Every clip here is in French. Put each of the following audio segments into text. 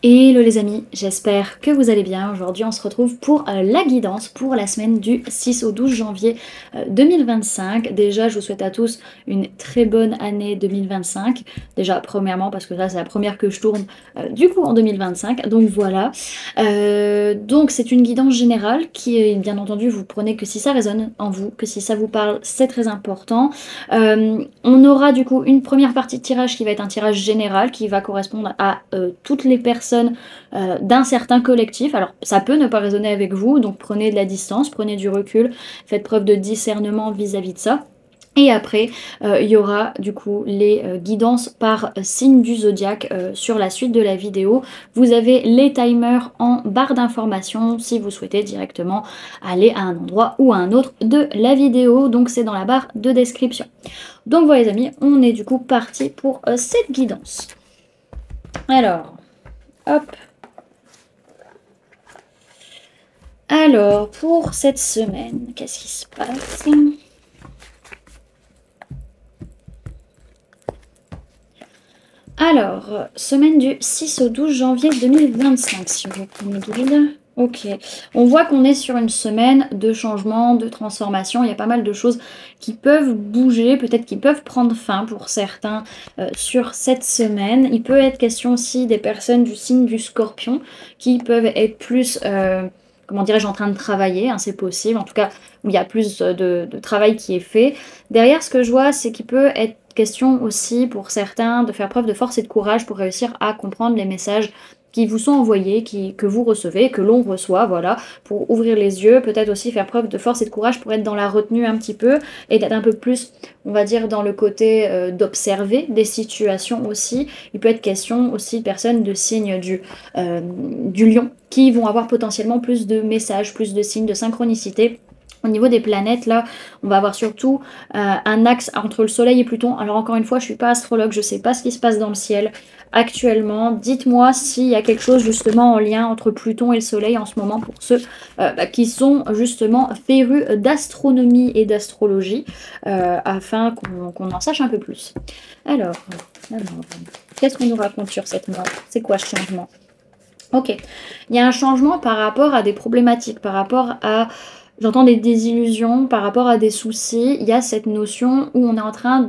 Hello les amis, j'espère que vous allez bien. Aujourd'hui on se retrouve pour la guidance pour la semaine du 6 au 12 janvier 2025. Déjà je vous souhaite à tous une très bonne année 2025. Déjà premièrement parce que là c'est la première que je tourne du coup en 2025. Donc voilà. Donc c'est une guidance générale qui est bien entendu vous prenez que si ça résonne en vous, que si ça vous parle c'est très important. On aura du coup une première partie de tirage qui va être un tirage général qui va correspondre à toutes les personnes d'un certain collectif. Alors ça peut ne pas résonner avec vous, donc prenez de la distance, prenez du recul, faites preuve de discernement vis-à-vis de ça. Et après, il y aura du coup les guidances par signe du zodiaque sur la suite de la vidéo. Vous avez les timers en barre d'informations si vous souhaitez directement aller à un endroit ou à un autre de la vidéo. Donc c'est dans la barre de description. Donc voilà les amis, on est du coup parti pour cette guidance. Alors, hop. Alors, pour cette semaine, qu'est-ce qui se passe? Alors, semaine du 6 au 12 janvier 2025, si vous me guide. Ok, on voit qu'on est sur une semaine de changement, de transformation. Il y a pas mal de choses qui peuvent bouger, peut-être qui peuvent prendre fin pour certains sur cette semaine. Il peut être question aussi des personnes du signe du Scorpion qui peuvent être plus, comment dirais-je, en train de travailler, hein, c'est possible. En tout cas, où il y a plus de travail qui est fait. Derrière, ce que je vois, c'est qu'il peut être question aussi pour certains de faire preuve de force et de courage pour réussir à comprendre les messages qui vous sont envoyés, que vous recevez, que l'on reçoit, voilà, pour ouvrir les yeux, peut-être aussi faire preuve de force et de courage pour être dans la retenue un petit peu, et d'être un peu plus, on va dire, dans le côté d'observer des situations aussi. Il peut être question aussi de personnes de signes du lion, qui vont avoir potentiellement plus de messages, plus de signes de synchronicité. Au niveau des planètes, là, on va avoir surtout un axe entre le Soleil et Pluton. Alors encore une fois, je ne suis pas astrologue, je ne sais pas ce qui se passe dans le ciel actuellement. Dites-moi s'il y a quelque chose justement en lien entre Pluton et le Soleil en ce moment pour ceux qui sont justement férus d'astronomie et d'astrologie, afin qu'on en sache un peu plus. Alors, qu'est-ce qu'on nous raconte sur cette mort? C'est quoi ce changement? Ok, il y a un changement par rapport à des problématiques, par rapport à, j'entends des désillusions, par rapport à des soucis. Il y a cette notion où on est en train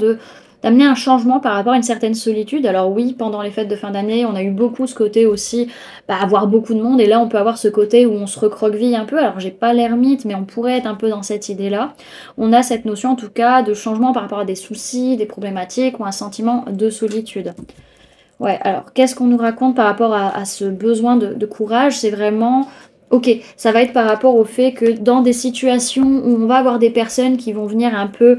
d'amener un changement par rapport à une certaine solitude. Alors oui, pendant les fêtes de fin d'année, on a eu beaucoup ce côté aussi, avoir beaucoup de monde. Et là, on peut avoir ce côté où on se recroqueville un peu. Alors j'ai pas l'ermite, mais on pourrait être un peu dans cette idée-là. On a cette notion en tout cas de changement par rapport à des soucis, des problématiques ou un sentiment de solitude. Ouais, alors qu'est-ce qu'on nous raconte par rapport à ce besoin de courage? C'est vraiment, ok, ça va être par rapport au fait que dans des situations où on va avoir des personnes qui vont venir un peu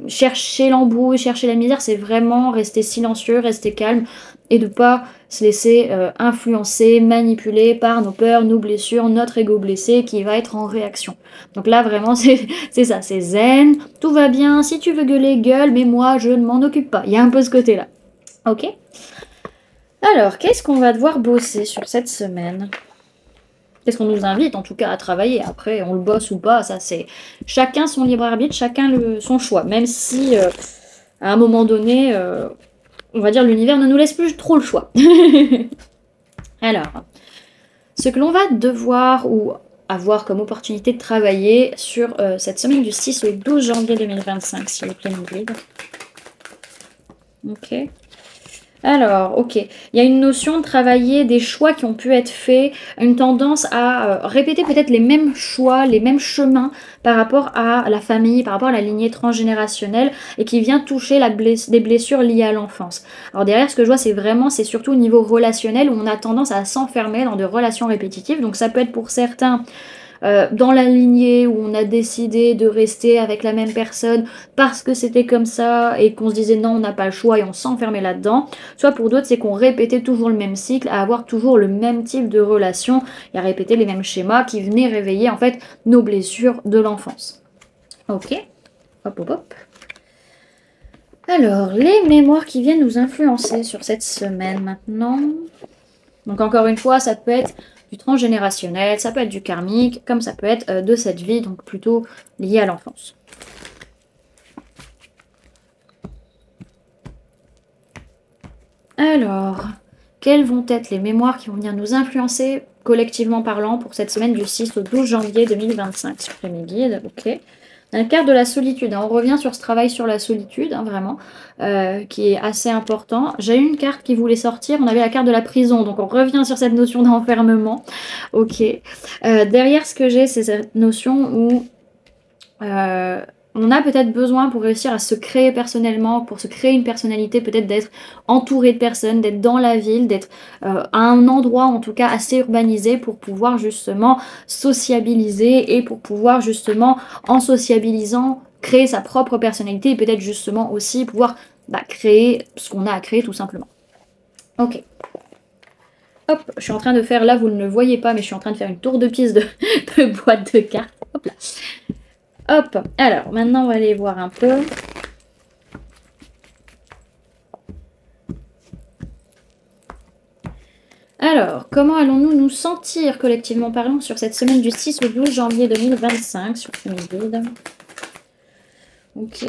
chercher l'embrouille, chercher la misère, c'est vraiment rester silencieux, rester calme et de pas se laisser influencer, manipuler par nos peurs, nos blessures, notre ego blessé qui va être en réaction. Donc là, vraiment, c'est ça, c'est zen, tout va bien, si tu veux gueuler, gueule, mais moi, je ne m'en occupe pas. Il y a un peu ce côté-là. Ok? Alors, qu'est-ce qu'on va devoir bosser sur cette semaine? Qu'est-ce qu'on nous invite en tout cas à travailler? Après, on le bosse ou pas, ça c'est chacun son libre arbitre, chacun son choix. Même si à un moment donné, on va dire l'univers ne nous laisse plus trop le choix. Alors, ce que l'on va devoir ou avoir comme opportunité de travailler sur cette semaine du 6 au 12 janvier 2025, s'il vous plaît, mon guide. Ok. Alors, ok, il y a une notion de travailler des choix qui ont pu être faits, une tendance à répéter peut-être les mêmes choix, les mêmes chemins par rapport à la famille, par rapport à la lignée transgénérationnelle et qui vient toucher des blessures liées à l'enfance. Alors derrière, ce que je vois, c'est surtout au niveau relationnel où on a tendance à s'enfermer dans des relations répétitives. Donc ça peut être pour certains dans la lignée où on a décidé de rester avec la même personne parce que c'était comme ça et qu'on se disait non, on n'a pas le choix et on s'enfermait là-dedans. Soit pour d'autres, c'est qu'on répétait toujours le même cycle, à avoir toujours le même type de relation et à répéter les mêmes schémas qui venaient réveiller en fait nos blessures de l'enfance. Ok, hop hop hop. Alors, les mémoires qui viennent nous influencer sur cette semaine maintenant. Donc encore une fois, ça peut être du transgénérationnel, ça peut être du karmique, comme ça peut être de cette vie, donc plutôt lié à l'enfance. Alors, quelles vont être les mémoires qui vont venir nous influencer collectivement parlant pour cette semaine du 6 au 12 janvier 2025. Sur mes guides, ok. La carte de la solitude, hein. On revient sur ce travail sur la solitude, hein, vraiment, qui est assez important. J'ai eu une carte qui voulait sortir, on avait la carte de la prison, donc on revient sur cette notion d'enfermement. Ok. Derrière ce que j'ai, c'est cette notion où on a peut-être besoin pour réussir à se créer personnellement, pour se créer une personnalité, peut-être d'être entouré de personnes, d'être dans la ville, d'être à un endroit en tout cas assez urbanisé pour pouvoir justement sociabiliser et pour pouvoir justement en sociabilisant créer sa propre personnalité et peut-être justement aussi pouvoir créer ce qu'on a à créer tout simplement. Ok. Hop, je suis en train de faire, là vous ne le voyez pas, mais je suis en train de faire une tour de piste de boîte de cartes. Hop là. Hop, alors maintenant on va aller voir un peu. Alors, comment allons-nous nous sentir collectivement parlant sur cette semaine du 6 au 12 janvier 2025 sur mes guides? Ok.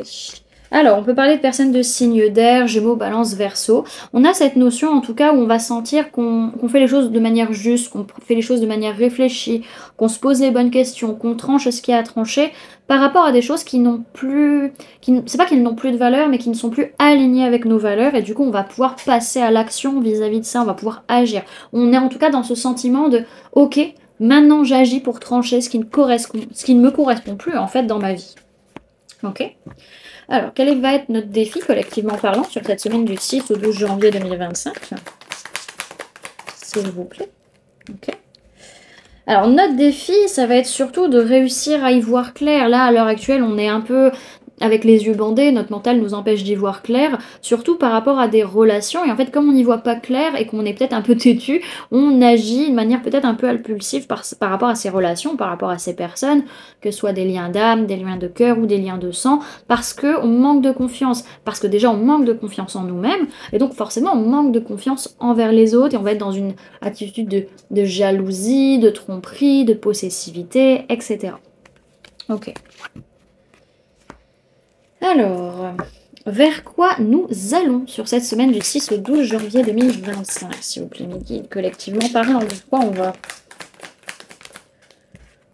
Alors, on peut parler de personnes de signes d'air, Gémeaux, Balance, Verseau. On a cette notion, en tout cas, où on va sentir qu'on fait les choses de manière juste, qu'on fait les choses de manière réfléchie, qu'on se pose les bonnes questions, qu'on tranche ce qu'il y a à trancher par rapport à des choses qui n'ont plus... c'est pas qu'ils n'ont plus de valeur, mais qui ne sont plus alignées avec nos valeurs. Et du coup, on va pouvoir passer à l'action vis-à-vis de ça, on va pouvoir agir. On est en tout cas dans ce sentiment de « Ok, maintenant j'agis pour trancher ce qui ne me correspond plus, en fait, dans ma vie. » Ok. Alors, quel va être notre défi collectivement parlant sur cette semaine du 6 au 12 janvier 2025? S'il vous plaît. Ok. Alors, notre défi, ça va être surtout de réussir à y voir clair. Là, à l'heure actuelle, on est un peu avec les yeux bandés, notre mental nous empêche d'y voir clair, surtout par rapport à des relations. Et en fait, comme on n'y voit pas clair et qu'on est peut-être un peu têtu, on agit de manière peut-être un peu impulsive par rapport à ces relations, par rapport à ces personnes, que ce soit des liens d'âme, des liens de cœur ou des liens de sang, parce qu'on manque de confiance. Parce que déjà, on manque de confiance en nous-mêmes, et donc forcément, on manque de confiance envers les autres, et on va être dans une attitude de jalousie, de tromperie, de possessivité, etc. Ok. Alors, vers quoi nous allons sur cette semaine du 6 au 12 janvier 2025, s'il vous plaît, mes guides, collectivement parlant, vers quoi on va?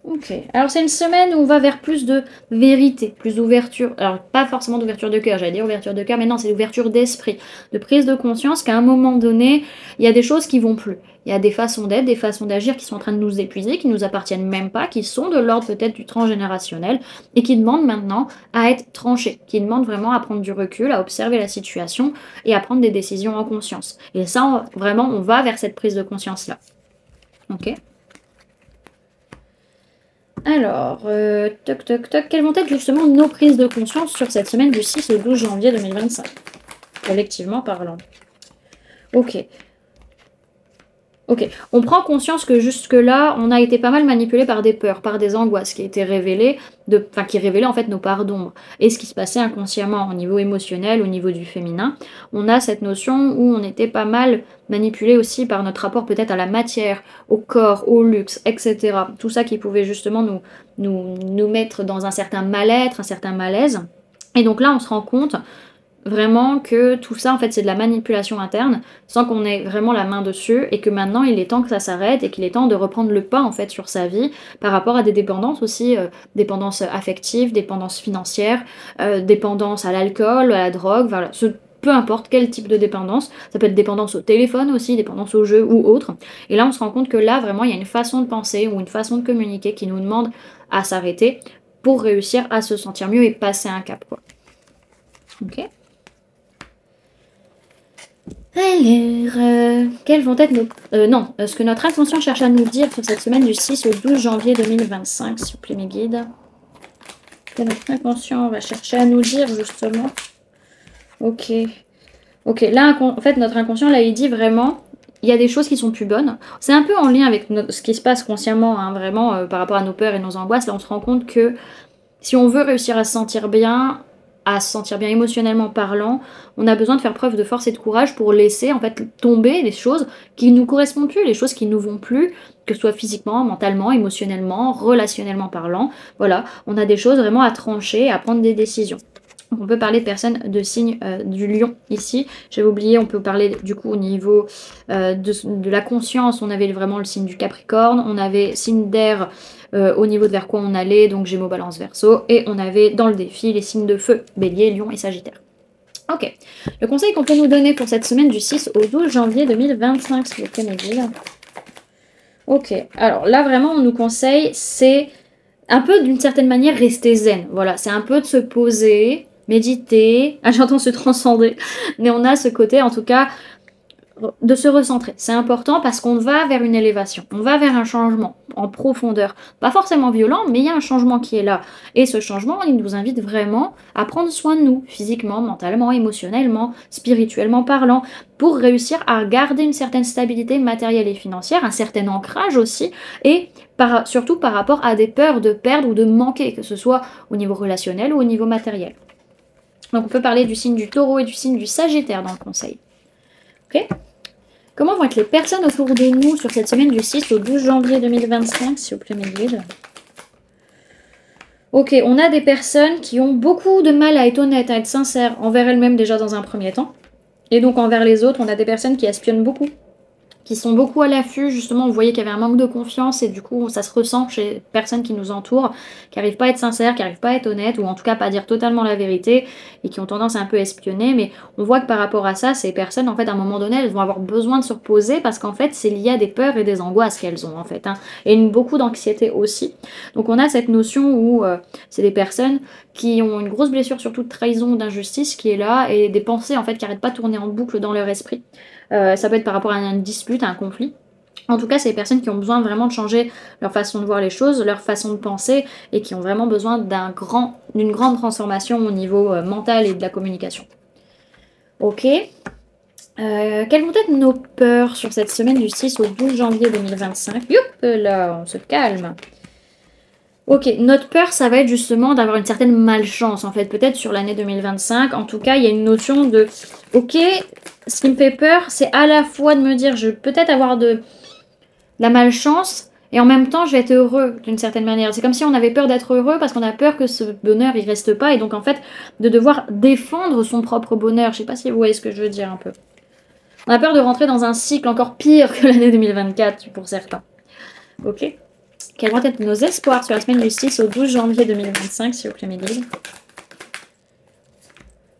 Ok, alors c'est une semaine où on va vers plus de vérité, plus d'ouverture, alors pas forcément d'ouverture de cœur, j'allais dire ouverture de cœur, mais non, c'est l'ouverture d'esprit, de prise de conscience qu'à un moment donné, il y a des choses qui vont plus. Il y a des façons d'être, des façons d'agir qui sont en train de nous épuiser, qui nous appartiennent même pas, qui sont de l'ordre peut-être du transgénérationnel et qui demandent maintenant à être tranchées, qui demandent vraiment à prendre du recul, à observer la situation et à prendre des décisions en conscience. Et ça, vraiment, on va vers cette prise de conscience-là. Ok ? Alors, toc toc toc, quelles vont être justement nos prises de conscience sur cette semaine du 6 au 12 janvier 2025, collectivement parlant? Ok. Ok, on prend conscience que jusque-là, on a été pas mal manipulé par des peurs, par des angoisses qui étaient révélées, qui révélaient en fait nos parts d'ombre. Et ce qui se passait inconsciemment au niveau émotionnel, au niveau du féminin, on a cette notion où on était pas mal manipulé aussi par notre rapport peut-être à la matière, au corps, au luxe, etc. Tout ça qui pouvait justement nous mettre dans un certain mal-être, un certain malaise. Et donc là, on se rend compte vraiment que tout ça en fait c'est de la manipulation interne sans qu'on ait vraiment la main dessus et que maintenant il est temps que ça s'arrête et qu'il est temps de reprendre le pas en fait sur sa vie par rapport à des dépendances aussi, dépendance affective, dépendance financière, dépendance à l'alcool, à la drogue, voilà, peu importe quel type de dépendance, ça peut être dépendance au téléphone aussi, dépendance au jeu ou autre. Et là on se rend compte que là vraiment il y a une façon de penser ou une façon de communiquer qui nous demande à s'arrêter pour réussir à se sentir mieux et passer un cap quoi. Ok. Alors, quels vont être nos... ce que notre inconscient cherche à nous dire sur cette semaine du 6 au 12 janvier 2025, s'il vous plaît mes guides. Que notre inconscient va chercher à nous dire justement. Ok. Ok, là en fait notre inconscient là il dit vraiment, il y a des choses qui sont plus bonnes. C'est un peu en lien avec ce qui se passe consciemment, hein, vraiment par rapport à nos peurs et nos angoisses. Là on se rend compte que si on veut réussir à se sentir bien émotionnellement parlant, on a besoin de faire preuve de force et de courage pour laisser en fait tomber les choses qui nous correspondent plus, les choses qui nous vont plus, que ce soit physiquement, mentalement, émotionnellement, relationnellement parlant. Voilà, on a des choses vraiment à trancher, à prendre des décisions. Donc on peut parler de personnes de signe du lion ici. J'avais oublié, on peut parler du coup au niveau de la conscience. On avait vraiment le signe du Capricorne. On avait signe d'air au niveau de vers quoi on allait, donc Gémeaux, Balance, Verseau. Et on avait dans le défi les signes de feu, Bélier, Lion et Sagittaire. Ok. Le conseil qu'on peut nous donner pour cette semaine du 6 au 12 janvier 2025, s'il vous plaît, Mehdi. Ok. Alors là, vraiment, on nous conseille, c'est un peu d'une certaine manière rester zen. Voilà, c'est un peu de se poser, méditer. Ah, j'entends se transcender. Mais on a ce côté, en tout cas, de se recentrer. C'est important parce qu'on va vers une élévation. On va vers un changement en profondeur. Pas forcément violent, mais il y a un changement qui est là. Et ce changement, il nous invite vraiment à prendre soin de nous, physiquement, mentalement, émotionnellement, spirituellement parlant, pour réussir à garder une certaine stabilité matérielle et financière, un certain ancrage aussi, et surtout par rapport à des peurs de perdre ou de manquer, que ce soit au niveau relationnel ou au niveau matériel. Donc on peut parler du signe du Taureau et du signe du Sagittaire dans le conseil. Ok ? Comment vont être les personnes autour de nous sur cette semaine du 6 au 12 janvier 2025, s'il vous plaît, mes guides? Ok, on a des personnes qui ont beaucoup de mal à être honnêtes, à être sincères envers elles-mêmes déjà dans un premier temps. Et donc envers les autres, on a des personnes qui espionnent beaucoup, qui sont beaucoup à l'affût. Justement, vous voyez qu'il y avait un manque de confiance et du coup, ça se ressent chez les personnes qui nous entourent, qui n'arrivent pas à être sincères, qui n'arrivent pas à être honnêtes, ou en tout cas pas à dire totalement la vérité, et qui ont tendance à un peu espionner. Mais on voit que par rapport à ça, ces personnes, en fait, à un moment donné, elles vont avoir besoin de se reposer parce qu'en fait, c'est lié à des peurs et des angoisses qu'elles ont, en fait, hein, et beaucoup d'anxiété aussi. Donc on a cette notion où c'est des personnes qui ont une grosse blessure, surtout de trahison, d'injustice, qui est là, et des pensées, en fait, qui n'arrêtent pas de tourner en boucle dans leur esprit. Ça peut être par rapport à une dispute, à un conflit. En tout cas, c'est les personnes qui ont besoin vraiment de changer leur façon de voir les choses, leur façon de penser, et qui ont vraiment besoin d'une grande transformation au niveau mental et de la communication. Ok. Quelles vont être nos peurs sur cette semaine du 6 au 12 janvier 2025? Youp, là, on se calme. Ok, notre peur, ça va être justement d'avoir une certaine malchance, en fait, peut-être sur l'année 2025. En tout cas, il y a une notion de, ok, ce qui me fait peur, c'est à la fois de me dire, je vais peut-être avoir de la malchance, et en même temps, je vais être heureux, d'une certaine manière. C'est comme si on avait peur d'être heureux, parce qu'on a peur que ce bonheur, il reste pas, et donc, en fait, de devoir défendre son propre bonheur. Je sais pas si vous voyez ce que je veux dire, un peu. On a peur de rentrer dans un cycle encore pire que l'année 2024, pour certains. Ok. Quels vont être nos espoirs sur la semaine du 6 au 12 janvier 2025, s'il vous plaît, mes guides?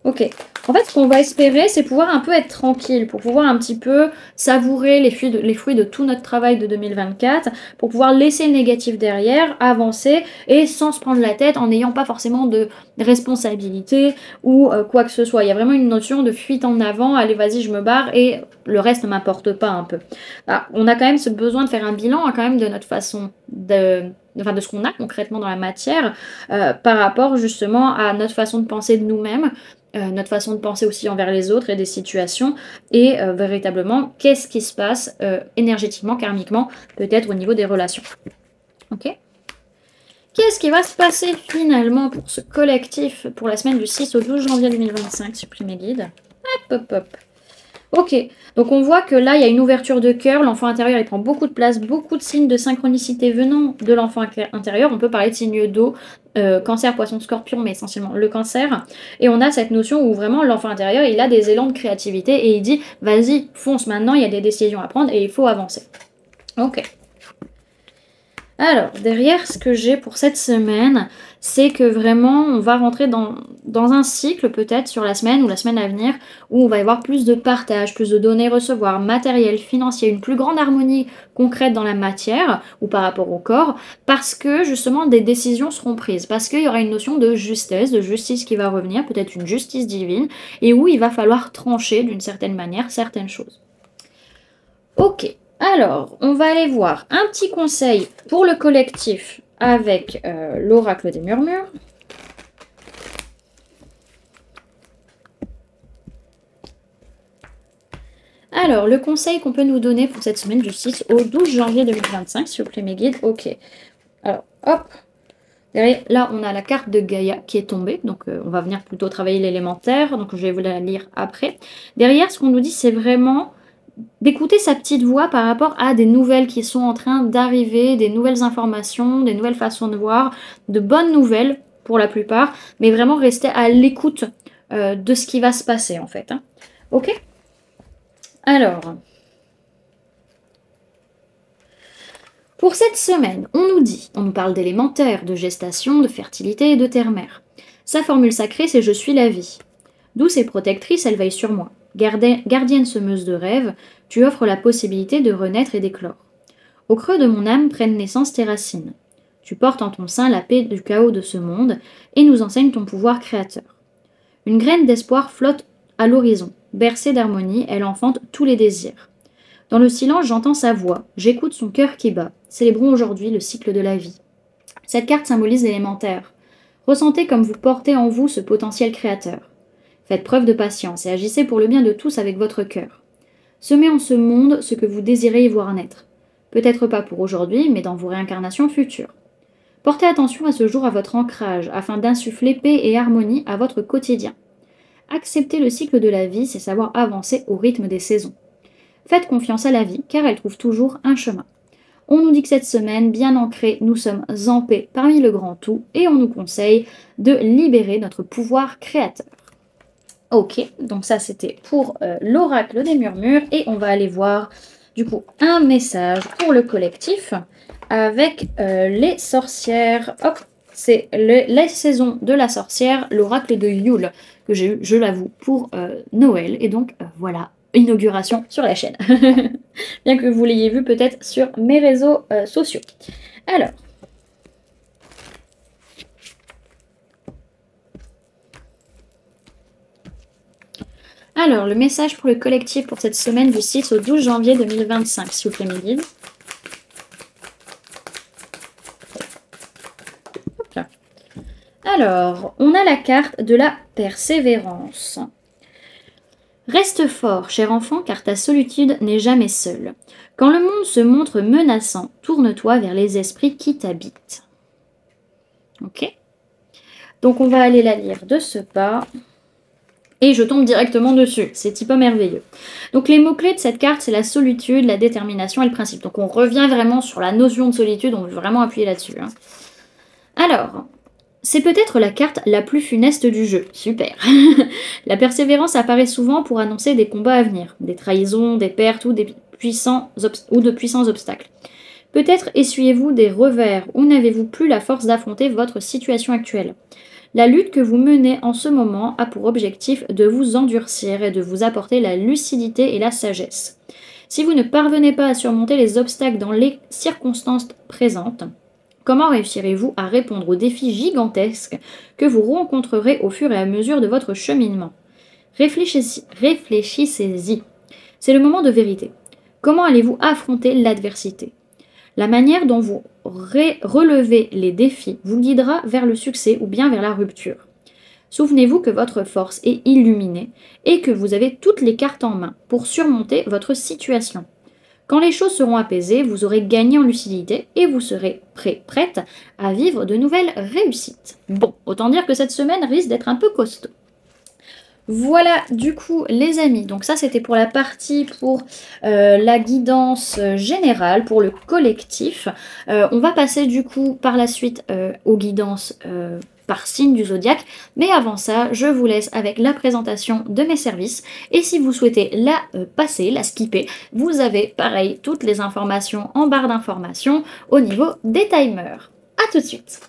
Ok. En fait, ce qu'on va espérer, c'est pouvoir un peu être tranquille, pour pouvoir un petit peu savourer les fruits de tout notre travail de 2024, pour pouvoir laisser le négatif derrière, avancer, et sans se prendre la tête, en n'ayant pas forcément de responsabilité ou quoi que ce soit. Il y a vraiment une notion de fuite en avant, allez, vas-y, je me barre, et le reste ne m'importe pas un peu. Alors, on a quand même ce besoin de faire un bilan quand même de notre façon de ce qu'on a concrètement dans la matière, par rapport justement à notre façon de penser de nous-mêmes, notre façon de penser aussi envers les autres et des situations, et véritablement, qu'est-ce qui se passe énergétiquement, karmiquement, peut-être au niveau des relations. Ok. Qu'est-ce qui va se passer finalement pour ce collectif pour la semaine du 6 au 12 janvier 2025, supprimez guide. Hop, hop, hop. Ok, donc on voit que là, il y a une ouverture de cœur. L'enfant intérieur, il prend beaucoup de place, beaucoup de signes de synchronicité venant de l'enfant intérieur. On peut parler de signes d'eau, cancer, poisson, scorpion, mais essentiellement le cancer. Et on a cette notion où vraiment l'enfant intérieur, il a des élans de créativité et il dit, vas-y, fonce maintenant, il y a des décisions à prendre et il faut avancer. Ok. Alors, derrière, ce que j'ai pour cette semaine, c'est que vraiment, on va rentrer dans un cycle peut-être sur la semaine ou la semaine à venir, où on va y avoir plus de partage, plus de donner, recevoir, matériel, financier, une plus grande harmonie concrète dans la matière ou par rapport au corps, parce que justement des décisions seront prises, parce qu'il y aura une notion de justesse, de justice qui va revenir, peut-être une justice divine, et où il va falloir trancher d'une certaine manière certaines choses. Ok. Alors, on va aller voir un petit conseil pour le collectif avec l'oracle des murmures. Alors, le conseil qu'on peut nous donner pour cette semaine du 6 au 12 janvier 2025, s'il vous plaît mes guides. Ok. Alors, hop. Derrière, là, on a la carte de Gaïa qui est tombée. Donc, on va venir plutôt travailler l'élémentaire. Donc, je vais vous la lire après. Derrière, ce qu'on nous dit, c'est vraiment d'écouter sa petite voix par rapport à des nouvelles qui sont en train d'arriver, des nouvelles informations, des nouvelles façons de voir, de bonnes nouvelles pour la plupart, mais vraiment restez à l'écoute de ce qui va se passer en fait. Hein. Ok? Alors, pour cette semaine, on nous parle d'élémentaire, de gestation, de fertilité et de terre-mère. Sa formule sacrée, c'est « Je suis la vie ». Douce et protectrice, elle veille sur moi. Gardienne semeuse de rêves, tu offres la possibilité de renaître et d'éclore. Au creux de mon âme prennent naissance tes racines. Tu portes en ton sein la paix du chaos de ce monde et nous enseignes ton pouvoir créateur. Une graine d'espoir flotte à l'horizon. Bercée d'harmonie, elle enfante tous les désirs. Dans le silence, j'entends sa voix. J'écoute son cœur qui bat. Célébrons aujourd'hui le cycle de la vie. Cette carte symbolise l'élémentaire. Ressentez comme vous portez en vous ce potentiel créateur. Faites preuve de patience et agissez pour le bien de tous avec votre cœur. Semez en ce monde ce que vous désirez y voir naître. Peut-être pas pour aujourd'hui, mais dans vos réincarnations futures. Portez attention à ce jour à votre ancrage, afin d'insuffler paix et harmonie à votre quotidien. Accepter le cycle de la vie, c'est savoir avancer au rythme des saisons. Faites confiance à la vie, car elle trouve toujours un chemin. On nous dit que cette semaine, bien ancrée, nous sommes en paix parmi le grand tout, et on nous conseille de libérer notre pouvoir créateur. Ok, donc ça c'était pour l'oracle des murmures, et on va aller voir du coup un message pour le collectif avec les sorcières. Hop, c'est la saison de la sorcière, l'oracle de Yule, que j'ai eu, je l'avoue, pour Noël, et donc voilà, inauguration sur la chaîne. Bien que vous l'ayez vu peut-être sur mes réseaux sociaux. Alors, le message pour le collectif pour cette semaine du 6 au 12 janvier 2025, s'il vous plaît, mes guides. Hop là. Alors, on a la carte de la persévérance. Reste fort, cher enfant, car ta solitude n'est jamais seule. Quand le monde se montre menaçant, tourne-toi vers les esprits qui t'habitent. Ok? Donc, on va aller la lire de ce pas. Et je tombe directement dessus. C'est hyper merveilleux. Donc, les mots-clés de cette carte, c'est la solitude, la détermination et le principe. Donc, on revient vraiment sur la notion de solitude. On veut vraiment appuyer là-dessus. Hein. Alors, c'est peut-être la carte la plus funeste du jeu. Super. La persévérance apparaît souvent pour annoncer des combats à venir, des trahisons, des pertes ou de puissants obstacles. Peut-être essuyez-vous des revers ou n'avez-vous plus la force d'affronter votre situation actuelle. La lutte que vous menez en ce moment a pour objectif de vous endurcir et de vous apporter la lucidité et la sagesse. Si vous ne parvenez pas à surmonter les obstacles dans les circonstances présentes, comment réussirez-vous à répondre aux défis gigantesques que vous rencontrerez au fur et à mesure de votre cheminement? Réfléchissez-y. C'est le moment de vérité. Comment allez-vous affronter l'adversité? La manière dont vous relevez les défis vous guidera vers le succès ou bien vers la rupture. Souvenez-vous que votre force est illuminée et que vous avez toutes les cartes en main pour surmonter votre situation. Quand les choses seront apaisées, vous aurez gagné en lucidité et vous serez prête à vivre de nouvelles réussites. Bon, autant dire que cette semaine risque d'être un peu costaud. Voilà du coup les amis, donc ça c'était pour la partie pour la guidance générale, pour le collectif. On va passer du coup par la suite aux guidances par signe du zodiaque, mais avant ça je vous laisse avec la présentation de mes services et si vous souhaitez la passer, la skipper, vous avez pareil toutes les informations en barre d'informations au niveau des timers. A tout de suite.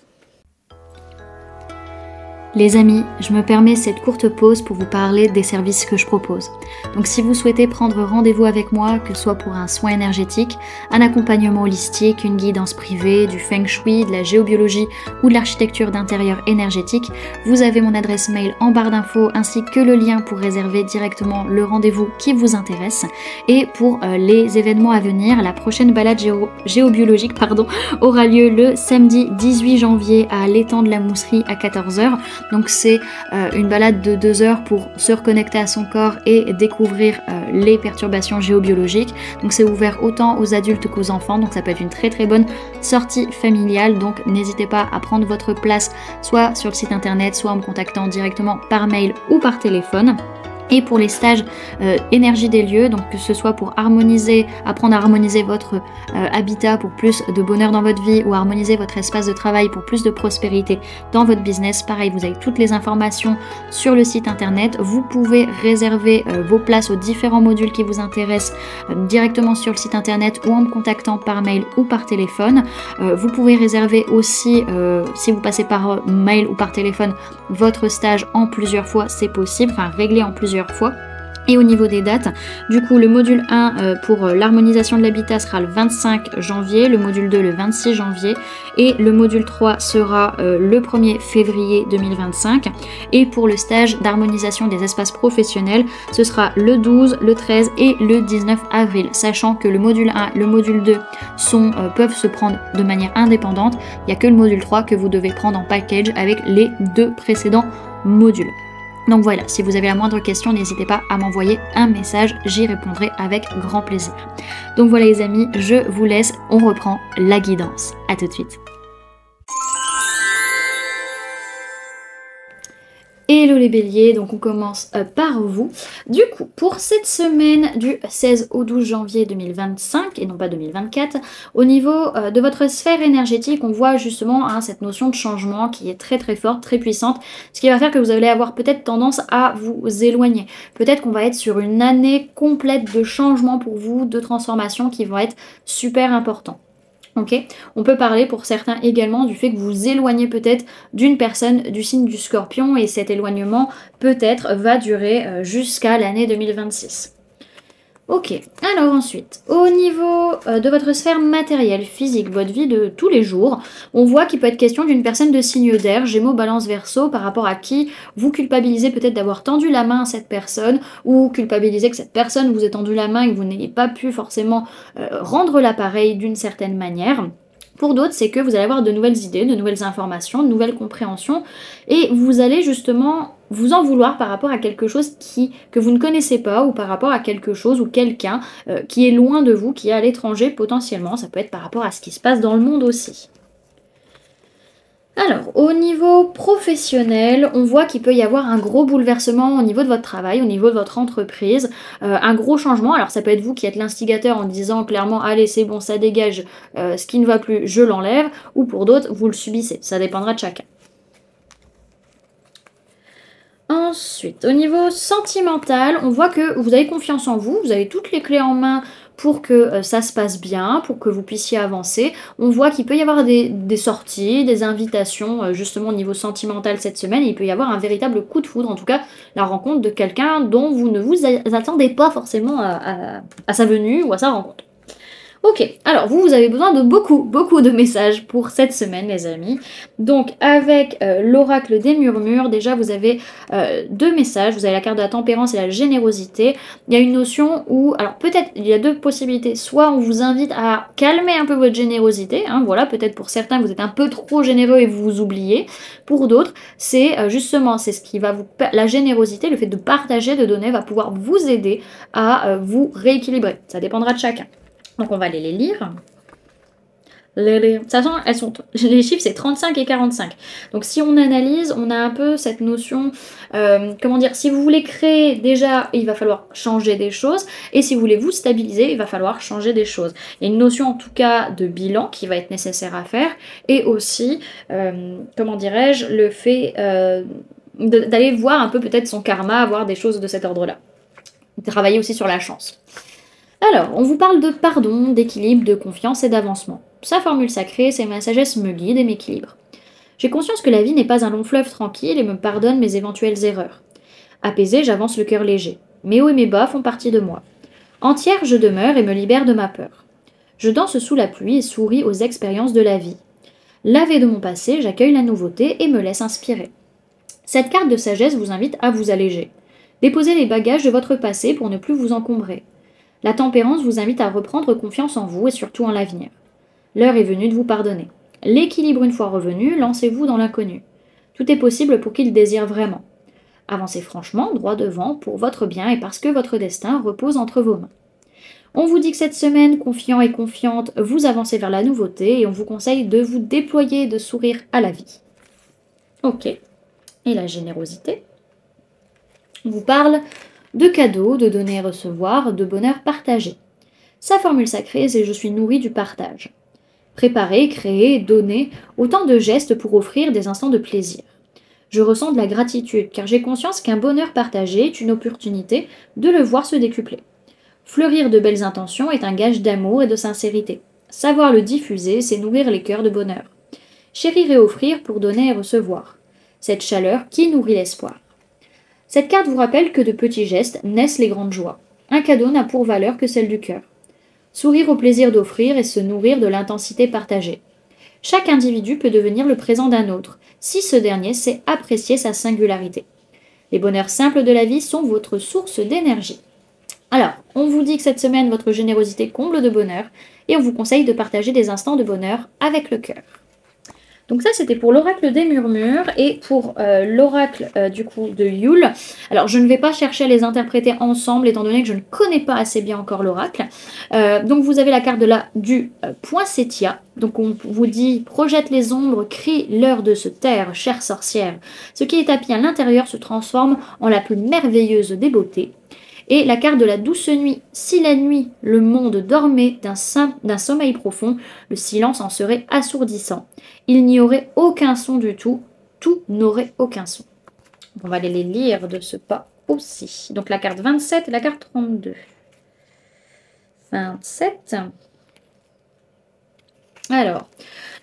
Les amis, je me permets cette courte pause pour vous parler des services que je propose. Donc si vous souhaitez prendre rendez-vous avec moi, que ce soit pour un soin énergétique, un accompagnement holistique, une guidance privée, du feng shui, de la géobiologie ou de l'architecture d'intérieur énergétique, vous avez mon adresse mail en barre d'infos ainsi que le lien pour réserver directement le rendez-vous qui vous intéresse. Et pour les événements à venir, la prochaine balade géobiologique aura lieu le samedi 18 janvier à l'étang de la Mousserie à 14 h. Donc c'est une balade de 2 heures pour se reconnecter à son corps et découvrir les perturbations géobiologiques. Donc c'est ouvert autant aux adultes qu'aux enfants, donc ça peut être une très très bonne sortie familiale. Donc n'hésitez pas à prendre votre place soit sur le site internet, soit en me contactant directement par mail ou par téléphone. Et pour les stages énergie des lieux, donc que ce soit pour harmoniser, apprendre à harmoniser votre habitat pour plus de bonheur dans votre vie ou harmoniser votre espace de travail pour plus de prospérité dans votre business, pareil, vous avez toutes les informations sur le site internet. Vous pouvez réserver vos places aux différents modules qui vous intéressent directement sur le site internet ou en me contactant par mail ou par téléphone. Vous pouvez réserver aussi, si vous passez par mail ou par téléphone, votre stage en plusieurs fois, c'est possible, enfin régler en plusieurs fois. Et au niveau des dates, du coup le module 1 pour l'harmonisation de l'habitat sera le 25 janvier, le module 2 le 26 janvier et le module 3 sera le 1er février 2025. Et pour le stage d'harmonisation des espaces professionnels, ce sera le 12, le 13 et le 19 avril, sachant que le module 1 et le module 2 peuvent se prendre de manière indépendante. Il n'y a que le module 3 que vous devez prendre en package avec les 2 précédents modules. Donc voilà, si vous avez la moindre question, n'hésitez pas à m'envoyer un message, j'y répondrai avec grand plaisir. Donc voilà les amis, je vous laisse, on reprend la guidance. À tout de suite. Hello les béliers, donc on commence par vous. Du coup, pour cette semaine du 16 au 12 janvier 2025, et non pas 2024, au niveau de votre sphère énergétique, on voit justement cette notion de changement qui est très très forte, très puissante, ce qui va faire que vous allez avoir peut-être tendance à vous éloigner. Peut-être qu'on va être sur une année complète de changement pour vous, de transformation qui vont être super importants. Ok, on peut parler pour certains également du fait que vous vous éloignez peut-être d'une personne du signe du Scorpion et cet éloignement peut-être va durer jusqu'à l'année 2026. Ok, alors ensuite, au niveau de votre sphère matérielle, physique, votre vie de tous les jours, on voit qu'il peut être question d'une personne de signe d'air, Gémeaux, Balance, Verseau, par rapport à qui vous culpabilisez peut-être d'avoir tendu la main à cette personne, ou culpabilisez que cette personne vous ait tendu la main et que vous n'ayez pas pu forcément rendre l'appareil d'une certaine manière. Pour d'autres, c'est que vous allez avoir de nouvelles idées, de nouvelles informations, de nouvelles compréhensions, et vous allez justement vous en vouloir par rapport à quelque chose que vous ne connaissez pas, ou par rapport à quelque chose ou quelqu'un qui est loin de vous, qui est à l'étranger potentiellement. Ça peut être par rapport à ce qui se passe dans le monde aussi. Alors, au niveau professionnel, on voit qu'il peut y avoir un gros bouleversement au niveau de votre travail, au niveau de votre entreprise, un gros changement. Alors, ça peut être vous qui êtes l'instigateur en disant clairement « Allez, c'est bon, ça dégage, ce qui ne va plus, je l'enlève », ou pour d'autres, vous le subissez. Ça dépendra de chacun. Ensuite, au niveau sentimental, on voit que vous avez confiance en vous, vous avez toutes les clés en main pour que ça se passe bien, pour que vous puissiez avancer. On voit qu'il peut y avoir des sorties, des invitations justement au niveau sentimental cette semaine. Il peut y avoir un véritable coup de foudre, en tout cas la rencontre de quelqu'un dont vous ne vous attendez pas forcément à sa venue ou à sa rencontre. Ok, alors vous avez besoin de beaucoup de messages pour cette semaine les amis. Donc avec l'oracle des murmures, déjà vous avez 2 messages, vous avez la carte de la tempérance et la générosité. Il y a une notion où, alors peut-être il y a 2 possibilités, soit on vous invite à calmer un peu votre générosité, hein, voilà, peut-être pour certains vous êtes un peu trop généreux et vous vous oubliez. Pour d'autres, c'est justement, c'est ce qui va la générosité, le fait de partager, de donner, va pouvoir vous aider à vous rééquilibrer. Ça dépendra de chacun. Donc on va aller les lire. De toute façon, les chiffres c'est 35 et 45. Donc si on analyse, on a un peu cette notion, comment dire, si vous voulez créer déjà, il va falloir changer des choses. Et si vous voulez vous stabiliser, il va falloir changer des choses. Il y a une notion en tout cas de bilan qui va être nécessaire à faire. Et aussi, comment dirais-je, le fait d'aller voir un peu peut-être son karma, voir des choses de cet ordre-là. Travailler aussi sur la chance. Alors, on vous parle de pardon, d'équilibre, de confiance et d'avancement. Sa formule sacrée, c'est ma sagesse me guide et m'équilibre. J'ai conscience que la vie n'est pas un long fleuve tranquille et me pardonne mes éventuelles erreurs. Apaisée, j'avance le cœur léger. Mes hauts et mes bas font partie de moi. Entière, je demeure et me libère de ma peur. Je danse sous la pluie et souris aux expériences de la vie. Lavé de mon passé, j'accueille la nouveauté et me laisse inspirer. Cette carte de sagesse vous invite à vous alléger. Déposez les bagages de votre passé pour ne plus vous encombrer. La tempérance vous invite à reprendre confiance en vous et surtout en l'avenir. L'heure est venue de vous pardonner. L'équilibre une fois revenu, lancez-vous dans l'inconnu. Tout est possible pour qui le désire vraiment. Avancez franchement, droit devant, pour votre bien et parce que votre destin repose entre vos mains. On vous dit que cette semaine, confiant et confiante, vous avancez vers la nouveauté et on vous conseille de vous déployer, de sourire à la vie. Ok. Et la générosité. On vous parle de cadeaux, de donner et recevoir, de bonheur partagé. Sa formule sacrée, c'est je suis nourri du partage. Préparer, créer, donner, autant de gestes pour offrir des instants de plaisir. Je ressens de la gratitude car j'ai conscience qu'un bonheur partagé est une opportunité de le voir se décupler. Fleurir de belles intentions est un gage d'amour et de sincérité. Savoir le diffuser, c'est nourrir les cœurs de bonheur. Chérir et offrir pour donner et recevoir. Cette chaleur qui nourrit l'espoir. Cette carte vous rappelle que de petits gestes naissent les grandes joies. Un cadeau n'a pour valeur que celle du cœur. Sourire au plaisir d'offrir et se nourrir de l'intensité partagée. Chaque individu peut devenir le présent d'un autre, si ce dernier sait apprécier sa singularité. Les bonheurs simples de la vie sont votre source d'énergie. Alors, on vous dit que cette semaine, votre générosité comble de bonheur, et on vous conseille de partager des instants de bonheur avec le cœur. Donc ça, c'était pour l'oracle des murmures et pour l'oracle du coup de Yule. Alors, je ne vais pas chercher à les interpréter ensemble, étant donné que je ne connais pas assez bien encore l'oracle. Donc, vous avez la carte du poinsettia. Donc, on vous dit « Projette les ombres, crie l'heure de se taire, chère sorcière. Ce qui est tapis à l'intérieur se transforme en la plus merveilleuse des beautés. » Et la carte de la douce nuit. Si la nuit, le monde dormait d'un sommeil profond, le silence en serait assourdissant. Il n'y aurait aucun son du tout n'aurait aucun son. On va aller les lire de ce pas aussi. Donc la carte 27 et la carte 32. 27. Alors,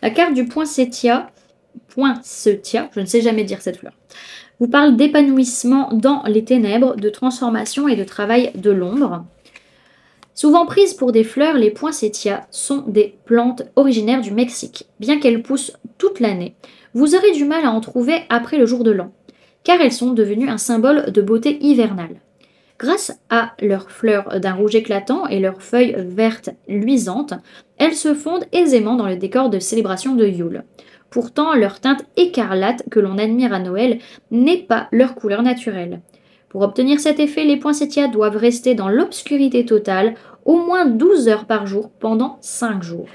la carte du poinsettia, je ne sais jamais dire cette fleur, vous parle d'épanouissement dans les ténèbres, de transformation et de travail de l'ombre. Souvent prises pour des fleurs, les poinsettias sont des plantes originaires du Mexique. Bien qu'elles poussent toute l'année, vous aurez du mal à en trouver après le jour de l'an, car elles sont devenues un symbole de beauté hivernale. Grâce à leurs fleurs d'un rouge éclatant et leurs feuilles vertes luisantes, elles se fondent aisément dans le décor de célébration de Yule. Pourtant, leur teinte écarlate que l'on admire à Noël n'est pas leur couleur naturelle. Pour obtenir cet effet, les poinsettias doivent rester dans l'obscurité totale au moins 12 heures par jour pendant 5 jours.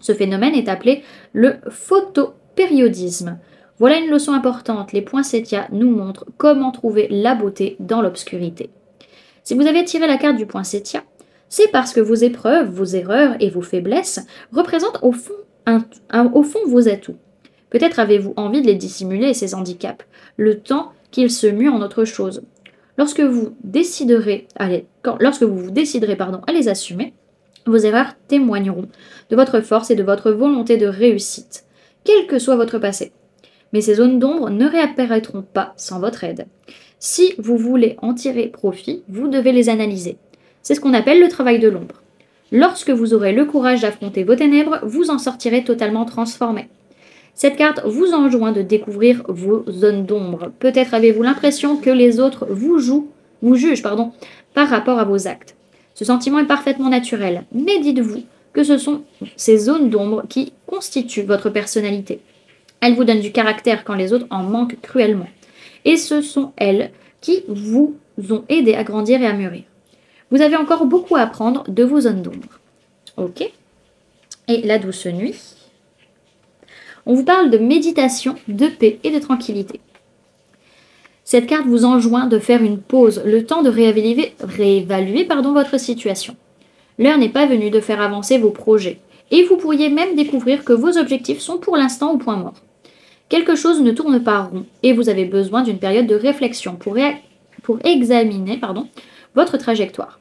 Ce phénomène est appelé le photopériodisme. Voilà une leçon importante, les poinsettias nous montrent comment trouver la beauté dans l'obscurité. Si vous avez tiré la carte du poinsettia, c'est parce que vos épreuves, vos erreurs et vos faiblesses représentent au fond vos atouts. Peut-être avez-vous envie de les dissimuler, ces handicaps, le temps qu'ils se muent en autre chose. Lorsque vous vous déciderez à les assumer, vos erreurs témoigneront de votre force et de votre volonté de réussite, quel que soit votre passé. Mais ces zones d'ombre ne réapparaîtront pas sans votre aide. Si vous voulez en tirer profit, vous devez les analyser. C'est ce qu'on appelle le travail de l'ombre. Lorsque vous aurez le courage d'affronter vos ténèbres, vous en sortirez totalement transformé. Cette carte vous enjoint de découvrir vos zones d'ombre. Peut-être avez-vous l'impression que les autres vous jugent par rapport à vos actes. Ce sentiment est parfaitement naturel, mais dites-vous que ce sont ces zones d'ombre qui constituent votre personnalité. Elles vous donnent du caractère quand les autres en manquent cruellement. Et ce sont elles qui vous ont aidé à grandir et à mûrir. Vous avez encore beaucoup à apprendre de vos zones d'ombre. Ok. Et la douce nuit. On vous parle de méditation, de paix et de tranquillité. Cette carte vous enjoint de faire une pause, le temps de réévaluer votre situation. L'heure n'est pas venue de faire avancer vos projets. Et vous pourriez même découvrir que vos objectifs sont pour l'instant au point mort. Quelque chose ne tourne pas rond et vous avez besoin d'une période de réflexion pour examiner votre trajectoire.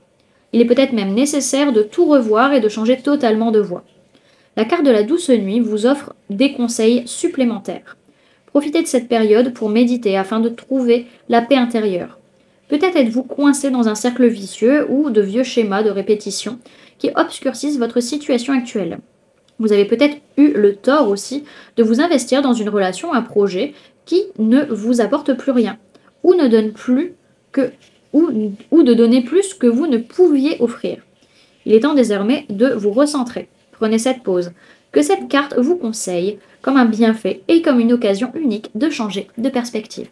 Il est peut-être même nécessaire de tout revoir et de changer totalement de voie. La carte de la douce nuit vous offre des conseils supplémentaires. Profitez de cette période pour méditer afin de trouver la paix intérieure. Peut-être êtes-vous coincé dans un cercle vicieux ou de vieux schémas de répétition qui obscurcissent votre situation actuelle. Vous avez peut-être eu le tort aussi de vous investir dans une relation, un projet qui ne vous apporte plus rien ou de donner plus que vous ne pouviez offrir. Il est temps désormais de vous recentrer. Prenez cette pause, que cette carte vous conseille comme un bienfait et comme une occasion unique de changer de perspective.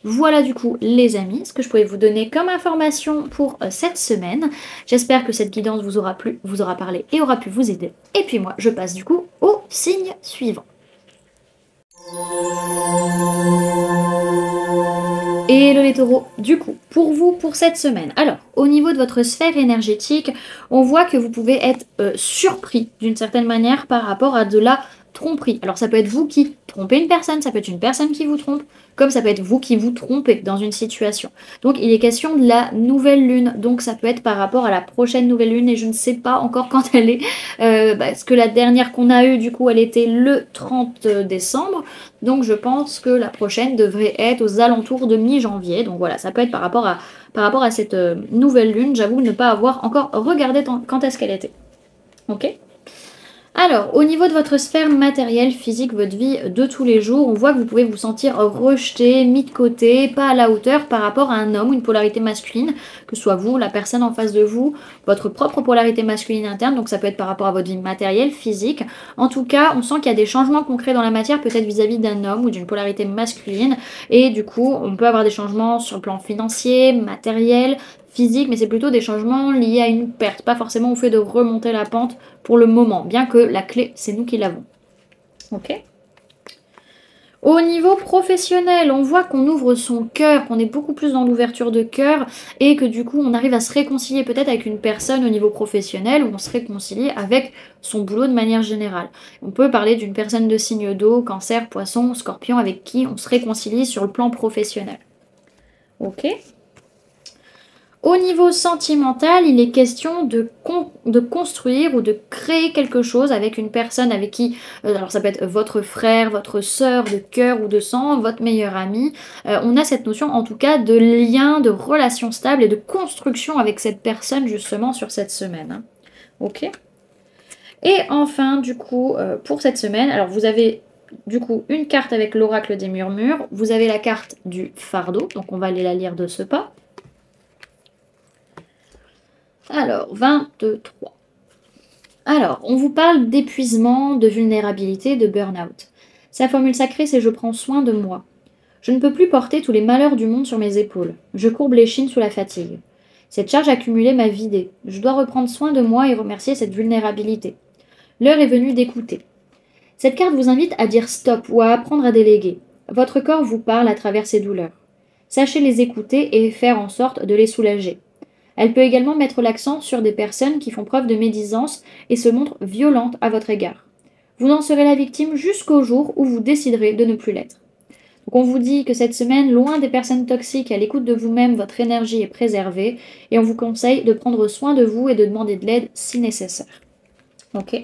Voilà du coup les amis, ce que je pouvais vous donner comme information pour cette semaine. J'espère que cette guidance vous aura plu, vous aura parlé et aura pu vous aider. Et puis moi, je passe du coup au signe suivant. Hello les taureaux, du coup, pour vous, pour cette semaine, alors, au niveau de votre sphère énergétique, on voit que vous pouvez être surpris d'une certaine manière par rapport à de la tromperie. Alors ça peut être vous qui trompez une personne, ça peut être une personne qui vous trompe, comme ça peut être vous qui vous trompez dans une situation. Donc il est question de la nouvelle lune, donc ça peut être par rapport à la prochaine nouvelle lune, et je ne sais pas encore quand elle est, parce que la dernière qu'on a eue, du coup, elle était le 30 décembre, donc je pense que la prochaine devrait être aux alentours de mi-janvier. Donc voilà, ça peut être par rapport à cette nouvelle lune. J'avoue ne pas avoir encore regardé quand est-ce qu'elle était. Ok. Alors, au niveau de votre sphère matérielle, physique, votre vie de tous les jours, on voit que vous pouvez vous sentir rejeté, mis de côté, pas à la hauteur par rapport à un homme ou une polarité masculine, que ce soit vous, la personne en face de vous, votre propre polarité masculine interne, donc ça peut être par rapport à votre vie matérielle, physique. En tout cas, on sent qu'il y a des changements concrets dans la matière, peut-être vis-à-vis d'un homme ou d'une polarité masculine, et du coup, on peut avoir des changements sur le plan financier, matériel, physique, mais c'est plutôt des changements liés à une perte, pas forcément au fait de remonter la pente pour le moment, bien que la clé, c'est nous qui l'avons. Ok. Au niveau professionnel, on voit qu'on ouvre son cœur, qu'on est beaucoup plus dans l'ouverture de cœur et que du coup, on arrive à se réconcilier peut-être avec une personne au niveau professionnel ou on se réconcilie avec son boulot de manière générale. On peut parler d'une personne de signe d'eau, cancer, poisson, scorpion, avec qui on se réconcilie sur le plan professionnel. Ok. Au niveau sentimental, il est question de construire ou de créer quelque chose avec une personne avec qui, alors ça peut être votre frère, votre sœur de cœur ou de sang, votre meilleur ami. On a cette notion en tout cas de lien, de relation stable et de construction avec cette personne justement sur cette semaine. Hein. Ok. Et enfin, du coup, pour cette semaine, alors vous avez du coup une carte avec l'oracle des murmures, vous avez la carte du fardeau, donc on va aller la lire de ce pas. Alors, 23. Alors, on vous parle d'épuisement, de vulnérabilité, de burn-out. Sa formule sacrée, c'est je prends soin de moi. Je ne peux plus porter tous les malheurs du monde sur mes épaules. Je courbe l'échine sous la fatigue. Cette charge accumulée m'a vidée. Je dois reprendre soin de moi et remercier cette vulnérabilité. L'heure est venue d'écouter. Cette carte vous invite à dire stop ou à apprendre à déléguer. Votre corps vous parle à travers ses douleurs. Sachez les écouter et faire en sorte de les soulager. Elle peut également mettre l'accent sur des personnes qui font preuve de médisance et se montrent violentes à votre égard. Vous en serez la victime jusqu'au jour où vous déciderez de ne plus l'être. Donc on vous dit que cette semaine, loin des personnes toxiques, à l'écoute de vous-même, votre énergie est préservée et on vous conseille de prendre soin de vous et de demander de l'aide si nécessaire. Ok.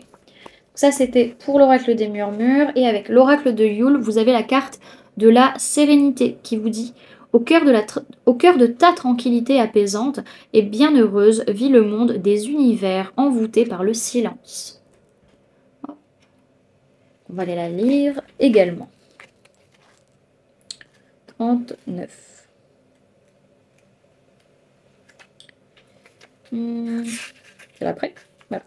Ça c'était pour l'oracle des murmures et avec l'oracle de Yule, vous avez la carte de la sérénité qui vous dit au cœur de ta tranquillité apaisante et bienheureuse vit le monde des univers envoûtés par le silence. On va aller la lire également. 39. C'est après. Voilà.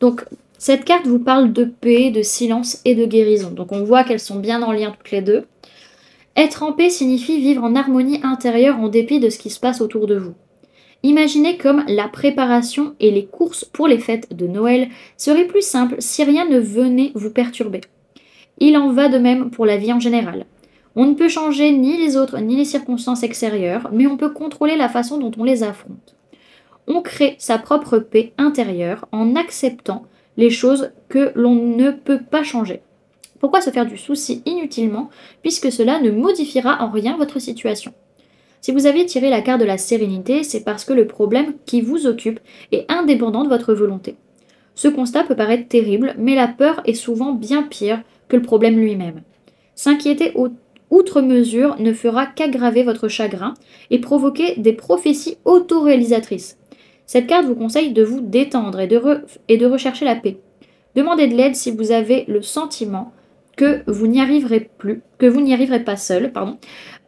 Donc, cette carte vous parle de paix, de silence et de guérison. Donc, on voit qu'elles sont bien en lien toutes les deux. Être en paix signifie vivre en harmonie intérieure en dépit de ce qui se passe autour de vous. Imaginez comme la préparation et les courses pour les fêtes de Noël seraient plus simples si rien ne venait vous perturber. Il en va de même pour la vie en général. On ne peut changer ni les autres ni les circonstances extérieures, mais on peut contrôler la façon dont on les affronte. On crée sa propre paix intérieure en acceptant les choses que l'on ne peut pas changer. Pourquoi se faire du souci inutilement, puisque cela ne modifiera en rien votre situation? Si vous aviez tiré la carte de la sérénité, c'est parce que le problème qui vous occupe est indépendant de votre volonté. Ce constat peut paraître terrible, mais la peur est souvent bien pire que le problème lui-même. S'inquiéter outre mesure ne fera qu'aggraver votre chagrin et provoquer des prophéties autoréalisatrices. Cette carte vous conseille de vous détendre et de rechercher la paix. Demandez de l'aide si vous avez le sentiment que vous n'y arriverez pas seul,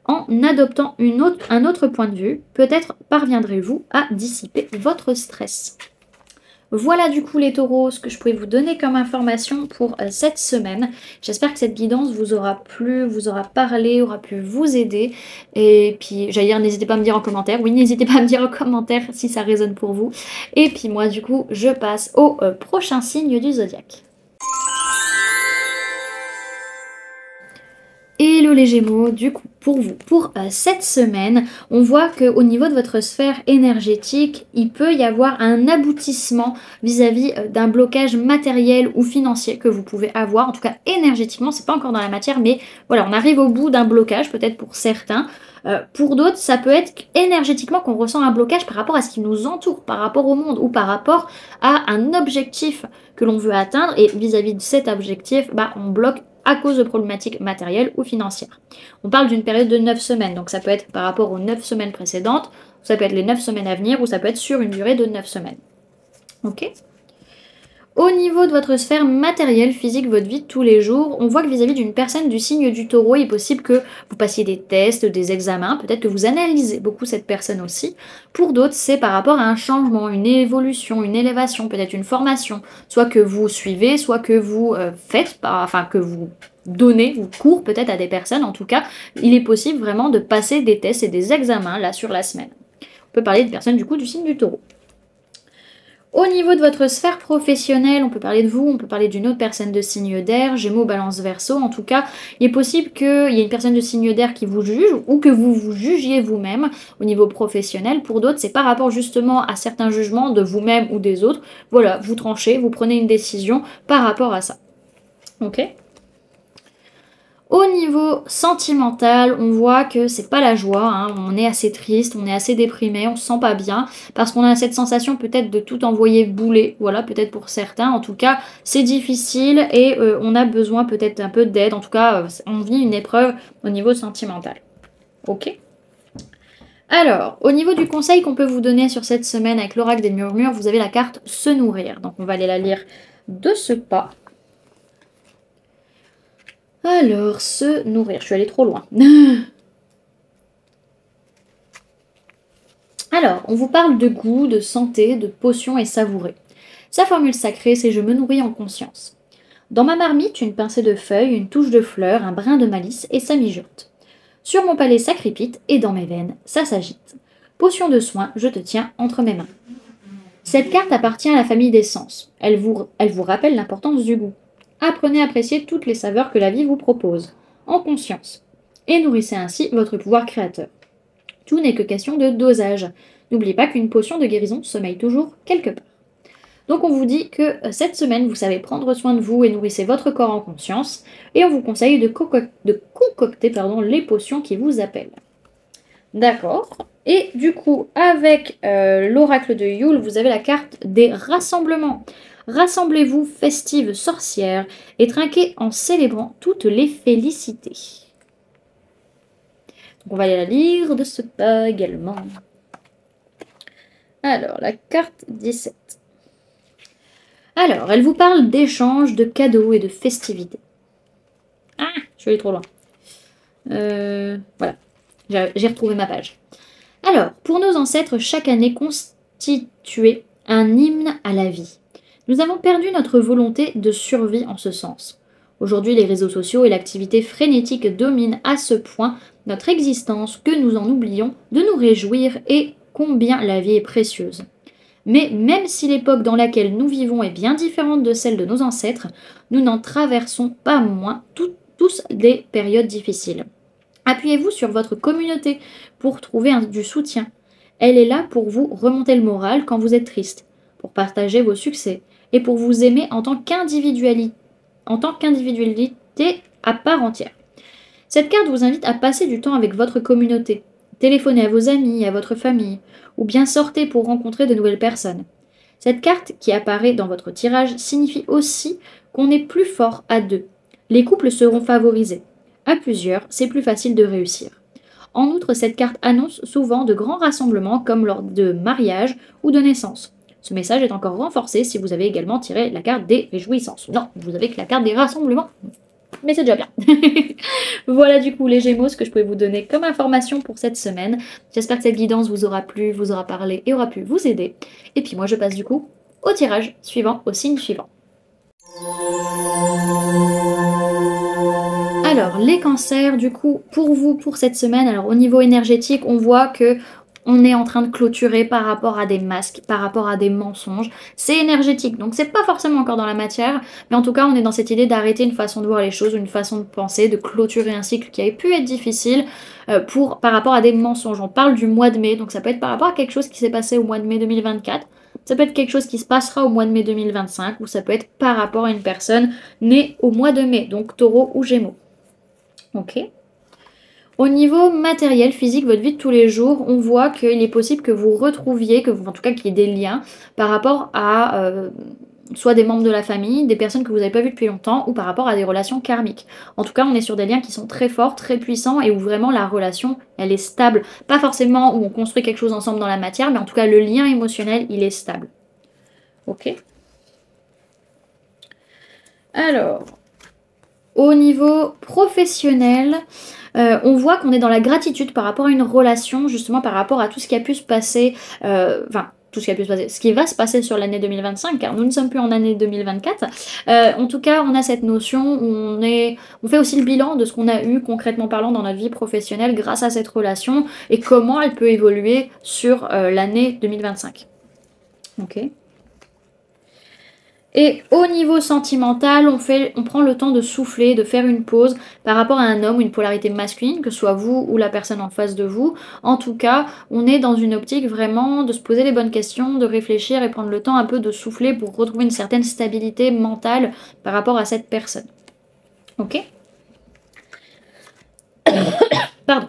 en adoptant un autre point de vue, peut-être parviendrez-vous à dissiper votre stress. Voilà du coup les taureaux, ce que je pouvais vous donner comme information pour cette semaine. J'espère que cette guidance vous aura plu, vous aura parlé, aura pu vous aider. Et puis j'allais dire, n'hésitez pas à me dire en commentaire. Oui, n'hésitez pas à me dire en commentaire si ça résonne pour vous. Et puis moi du coup, je passe au prochain signe du zodiaque. Hello les Gémeaux, du coup pour vous, pour cette semaine, on voit qu'au niveau de votre sphère énergétique, il peut y avoir un aboutissement vis-à-vis d'un blocage matériel ou financier que vous pouvez avoir, en tout cas énergétiquement, c'est pas encore dans la matière, mais voilà, on arrive au bout d'un blocage, peut-être pour certains. Pour d'autres, ça peut être énergétiquement qu'on ressent un blocage par rapport à ce qui nous entoure, par rapport au monde ou par rapport à un objectif que l'on veut atteindre et vis-à-vis de cet objectif, on bloque à cause de problématiques matérielles ou financières. On parle d'une période de 9 semaines, donc ça peut être par rapport aux 9 semaines précédentes, ça peut être les 9 semaines à venir, ou ça peut être sur une durée de 9 semaines. Ok ? Au niveau de votre sphère matérielle, physique, votre vie de tous les jours, on voit que vis-à-vis d'une personne du signe du taureau, il est possible que vous passiez des tests, des examens, peut-être que vous analysez beaucoup cette personne aussi. Pour d'autres, c'est par rapport à un changement, une évolution, une élévation, peut-être une formation, soit que vous suivez, soit que vous que vous donnez ou cours peut-être à des personnes. En tout cas, il est possible vraiment de passer des tests et des examens là sur la semaine. On peut parler de personnes du coup du signe du taureau. Au niveau de votre sphère professionnelle, on peut parler de vous, on peut parler d'une autre personne de signe d'air, Gémeaux, Balance, Verseau. En tout cas, il est possible qu'il y ait une personne de signe d'air qui vous juge ou que vous vous jugiez vous-même au niveau professionnel. Pour d'autres, c'est par rapport justement à certains jugements de vous-même ou des autres. Voilà, vous tranchez, vous prenez une décision par rapport à ça. Ok ? Au niveau sentimental, on voit que c'est pas la joie, hein. On est assez triste, on est assez déprimé, on se sent pas bien, parce qu'on a cette sensation peut-être de tout envoyer bouler, voilà, peut-être pour certains. En tout cas, c'est difficile et on a besoin peut-être un peu d'aide. En tout cas, on vit une épreuve au niveau sentimental. Ok ? Alors, au niveau du conseil qu'on peut vous donner sur cette semaine avec l'oracle des murmures, vous avez la carte se nourrir. Donc on va aller la lire de ce pas. Alors, se nourrir. Je suis allée trop loin. Alors, on vous parle de goût, de santé, de potions et savourer. Sa formule sacrée, c'est je me nourris en conscience. Dans ma marmite, une pincée de feuilles, une touche de fleurs, un brin de malice et ça mijote. Sur mon palais, ça crépite et dans mes veines, ça s'agite. Potion de soin, je te tiens entre mes mains. Cette carte appartient à la famille des sens. Elle vous rappelle l'importance du goût. Apprenez à apprécier toutes les saveurs que la vie vous propose, en conscience, et nourrissez ainsi votre pouvoir créateur. Tout n'est que question de dosage. N'oubliez pas qu'une potion de guérison sommeille toujours quelque part. Donc on vous dit que cette semaine, vous savez prendre soin de vous et nourrissez votre corps en conscience, et on vous conseille de concocter les potions qui vous appellent. D'accord. Et du coup, avec l'oracle de Yule, vous avez la carte des rassemblements. Rassemblez-vous, festives sorcières, et trinquez en célébrant toutes les félicités. Donc on va aller la lire de ce pas également. Alors, la carte 17. Alors, elle vous parle d'échanges, de cadeaux et de festivités. Ah, je suis allée trop loin. Voilà, j'ai retrouvé ma page. Alors, pour nos ancêtres, chaque année constituait un hymne à la vie. Nous avons perdu notre volonté de survie en ce sens. Aujourd'hui, les réseaux sociaux et l'activité frénétique dominent à ce point notre existence que nous en oublions de nous réjouir et combien la vie est précieuse. Mais même si l'époque dans laquelle nous vivons est bien différente de celle de nos ancêtres, nous n'en traversons pas moins tous des périodes difficiles. Appuyez-vous sur votre communauté pour trouver du soutien. Elle est là pour vous remonter le moral quand vous êtes triste, pour partager vos succès et pour vous aimer en tant qu'individualité à part entière. Cette carte vous invite à passer du temps avec votre communauté. Téléphonez à vos amis, à votre famille, ou bien sortez pour rencontrer de nouvelles personnes. Cette carte qui apparaît dans votre tirage signifie aussi qu'on est plus fort à deux. Les couples seront favorisés. À plusieurs, c'est plus facile de réussir. En outre, cette carte annonce souvent de grands rassemblements comme lors de mariages ou de naissances. Ce message est encore renforcé si vous avez également tiré la carte des réjouissances. Non, vous avez que la carte des rassemblements. Mais c'est déjà bien. Voilà du coup les Gémeaux, ce que je pouvais vous donner comme information pour cette semaine. J'espère que cette guidance vous aura plu, vous aura parlé et aura pu vous aider. Et puis moi je passe du coup au tirage suivant, au signe suivant. Alors les cancers, du coup, pour vous, pour cette semaine, alors au niveau énergétique, on voit que on est en train de clôturer par rapport à des masques, par rapport à des mensonges. C'est énergétique, donc c'est pas forcément encore dans la matière, mais en tout cas on est dans cette idée d'arrêter une façon de voir les choses, une façon de penser, de clôturer un cycle qui avait pu être difficile par rapport à des mensonges. On parle du mois de mai, donc ça peut être par rapport à quelque chose qui s'est passé au mois de mai 2024, ça peut être quelque chose qui se passera au mois de mai 2025, ou ça peut être par rapport à une personne née au mois de mai, donc Taureau ou Gémeaux. Ok. Au niveau matériel, physique, votre vie de tous les jours, on voit qu'il est possible que vous retrouviez, en tout cas qu'il y ait des liens par rapport à soit des membres de la famille, des personnes que vous n'avez pas vues depuis longtemps, ou par rapport à des relations karmiques. En tout cas, on est sur des liens qui sont très forts, très puissants, et où vraiment la relation, elle est stable. Pas forcément où on construit quelque chose ensemble dans la matière, mais en tout cas, le lien émotionnel, il est stable. Ok. Alors, au niveau professionnel, on voit qu'on est dans la gratitude par rapport à une relation, justement par rapport à tout ce qui a pu se passer, tout ce qui a pu se passer, ce qui va se passer sur l'année 2025, car nous ne sommes plus en année 2024. En tout cas, on a cette notion où on fait aussi le bilan de ce qu'on a eu concrètement parlant dans notre vie professionnelle grâce à cette relation et comment elle peut évoluer sur l'année 2025. Ok. Et au niveau sentimental, on prend le temps de souffler, de faire une pause par rapport à un homme ou une polarité masculine, que ce soit vous ou la personne en face de vous. En tout cas, on est dans une optique vraiment de se poser les bonnes questions, de réfléchir et prendre le temps un peu de souffler pour retrouver une certaine stabilité mentale par rapport à cette personne. Ok? Pardon.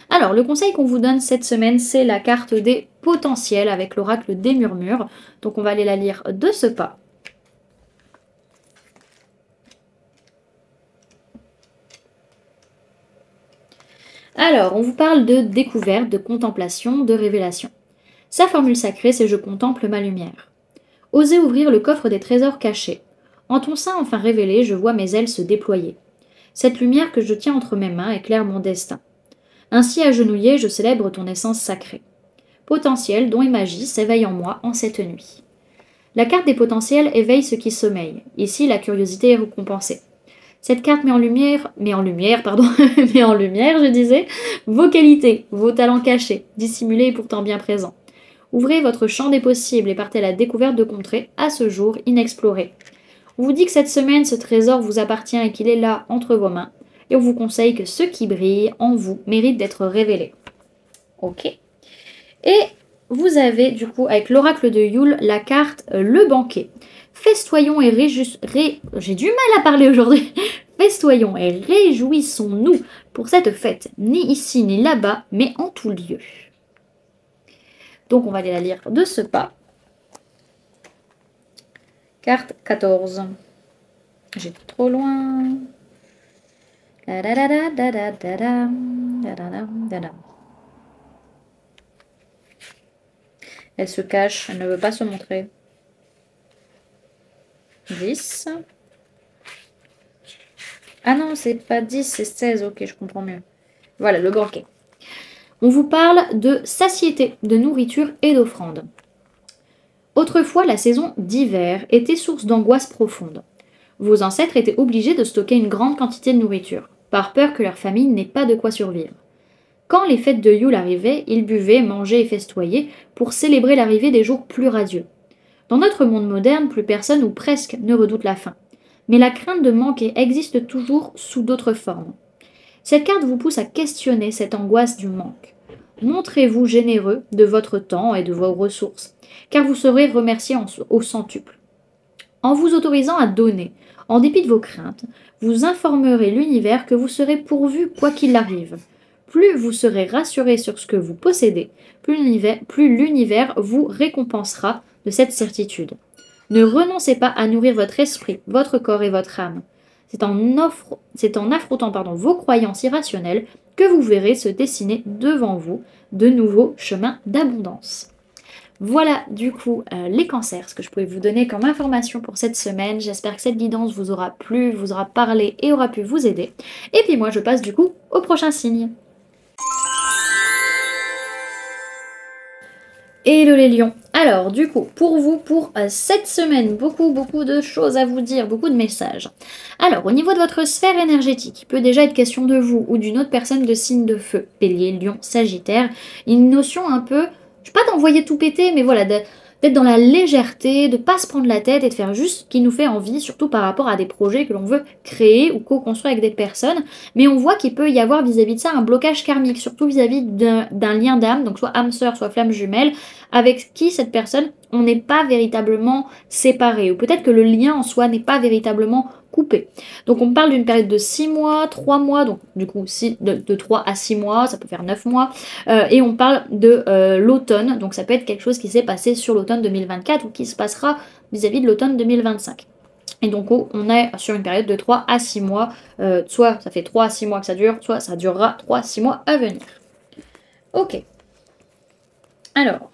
Alors, le conseil qu'on vous donne cette semaine, c'est la carte des potentiels avec l'oracle des murmures. Donc, on va aller la lire de ce pas. Alors, on vous parle de découverte, de contemplation, de révélation. Sa formule sacrée, c'est « Je contemple ma lumière ». Osez ouvrir le coffre des trésors cachés. En ton sein enfin révélé, je vois mes ailes se déployer. Cette lumière que je tiens entre mes mains éclaire mon destin. Ainsi agenouillé, je célèbre ton essence sacrée. Potentiel, don et magie s'éveillent en moi en cette nuit. La carte des potentiels éveille ce qui sommeille. Ici, la curiosité est récompensée. Cette carte met en lumière, je disais, vos qualités, vos talents cachés, dissimulés et pourtant bien présents. Ouvrez votre champ des possibles et partez à la découverte de contrées à ce jour inexplorées. On vous dit que cette semaine, ce trésor vous appartient et qu'il est là entre vos mains. Et on vous conseille que ce qui brille en vous mérite d'être révélé. Ok. Et vous avez du coup avec l'oracle de Yule la carte le banquet. Festoyons et j'ai du mal à parler aujourd'hui. Festoyons et réjouissons-nous pour cette fête, ni ici ni là-bas, mais en tout lieu. Donc on va aller la lire de ce pas. Carte 14. J'étais trop loin. Elle se cache, elle ne veut pas se montrer. 10. Ah non, c'est pas 10, c'est 16. Ok, je comprends mieux. Voilà, le banquet. On vous parle de satiété, de nourriture et d'offrande. Autrefois, la saison d'hiver était source d'angoisse profonde. Vos ancêtres étaient obligés de stocker une grande quantité de nourriture, par peur que leur famille n'ait pas de quoi survivre. Quand les fêtes de Yule arrivaient, ils buvaient, mangeaient et festoyaient pour célébrer l'arrivée des jours plus radieux. Dans notre monde moderne, plus personne ou presque ne redoute la faim. Mais la crainte de manquer existe toujours sous d'autres formes. Cette carte vous pousse à questionner cette angoisse du manque. Montrez-vous généreux de votre temps et de vos ressources, car vous serez remercié au centuple. En vous autorisant à donner, en dépit de vos craintes, vous informerez l'univers que vous serez pourvu quoi qu'il arrive. Plus vous serez rassuré sur ce que vous possédez, plus l'univers vous récompensera de cette certitude. Ne renoncez pas à nourrir votre esprit, votre corps et votre âme. C'est en affrontant vos croyances irrationnelles que vous verrez se dessiner devant vous de nouveaux chemins d'abondance. Voilà du coup les cancers, ce que je pouvais vous donner comme information pour cette semaine. J'espère que cette guidance vous aura plu, vous aura parlé et aura pu vous aider. Et puis moi je passe du coup au prochain signe. Hello les lions. Alors du coup, pour vous, pour cette semaine, beaucoup de choses à vous dire, beaucoup de messages. Alors au niveau de votre sphère énergétique, il peut déjà être question de vous ou d'une autre personne de signe de feu, Bélier, Lion, Sagittaire, une notion un peu, je sais pas d'envoyer tout péter, mais voilà, d'être dans la légèreté, de pas se prendre la tête et de faire juste ce qui nous fait envie, surtout par rapport à des projets que l'on veut créer ou co-construire avec des personnes. Mais on voit qu'il peut y avoir vis-à-vis de ça un blocage karmique, surtout vis-à-vis d'un lien d'âme, donc soit âme sœur, soit flamme jumelle, avec qui cette personne, on n'est pas véritablement séparé, ou peut-être que le lien en soi n'est pas véritablement coupé. Donc on parle d'une période de 6 mois, 3 mois, donc du coup de 3 à 6 mois, ça peut faire 9 mois, et on parle de l'automne, donc ça peut être quelque chose qui s'est passé sur l'automne 2024 ou qui se passera vis-à-vis de l'automne 2025. Et donc on est sur une période de 3 à 6 mois, soit ça fait 3 à 6 mois que ça dure, soit ça durera 3 à 6 mois à venir. Ok. Alors,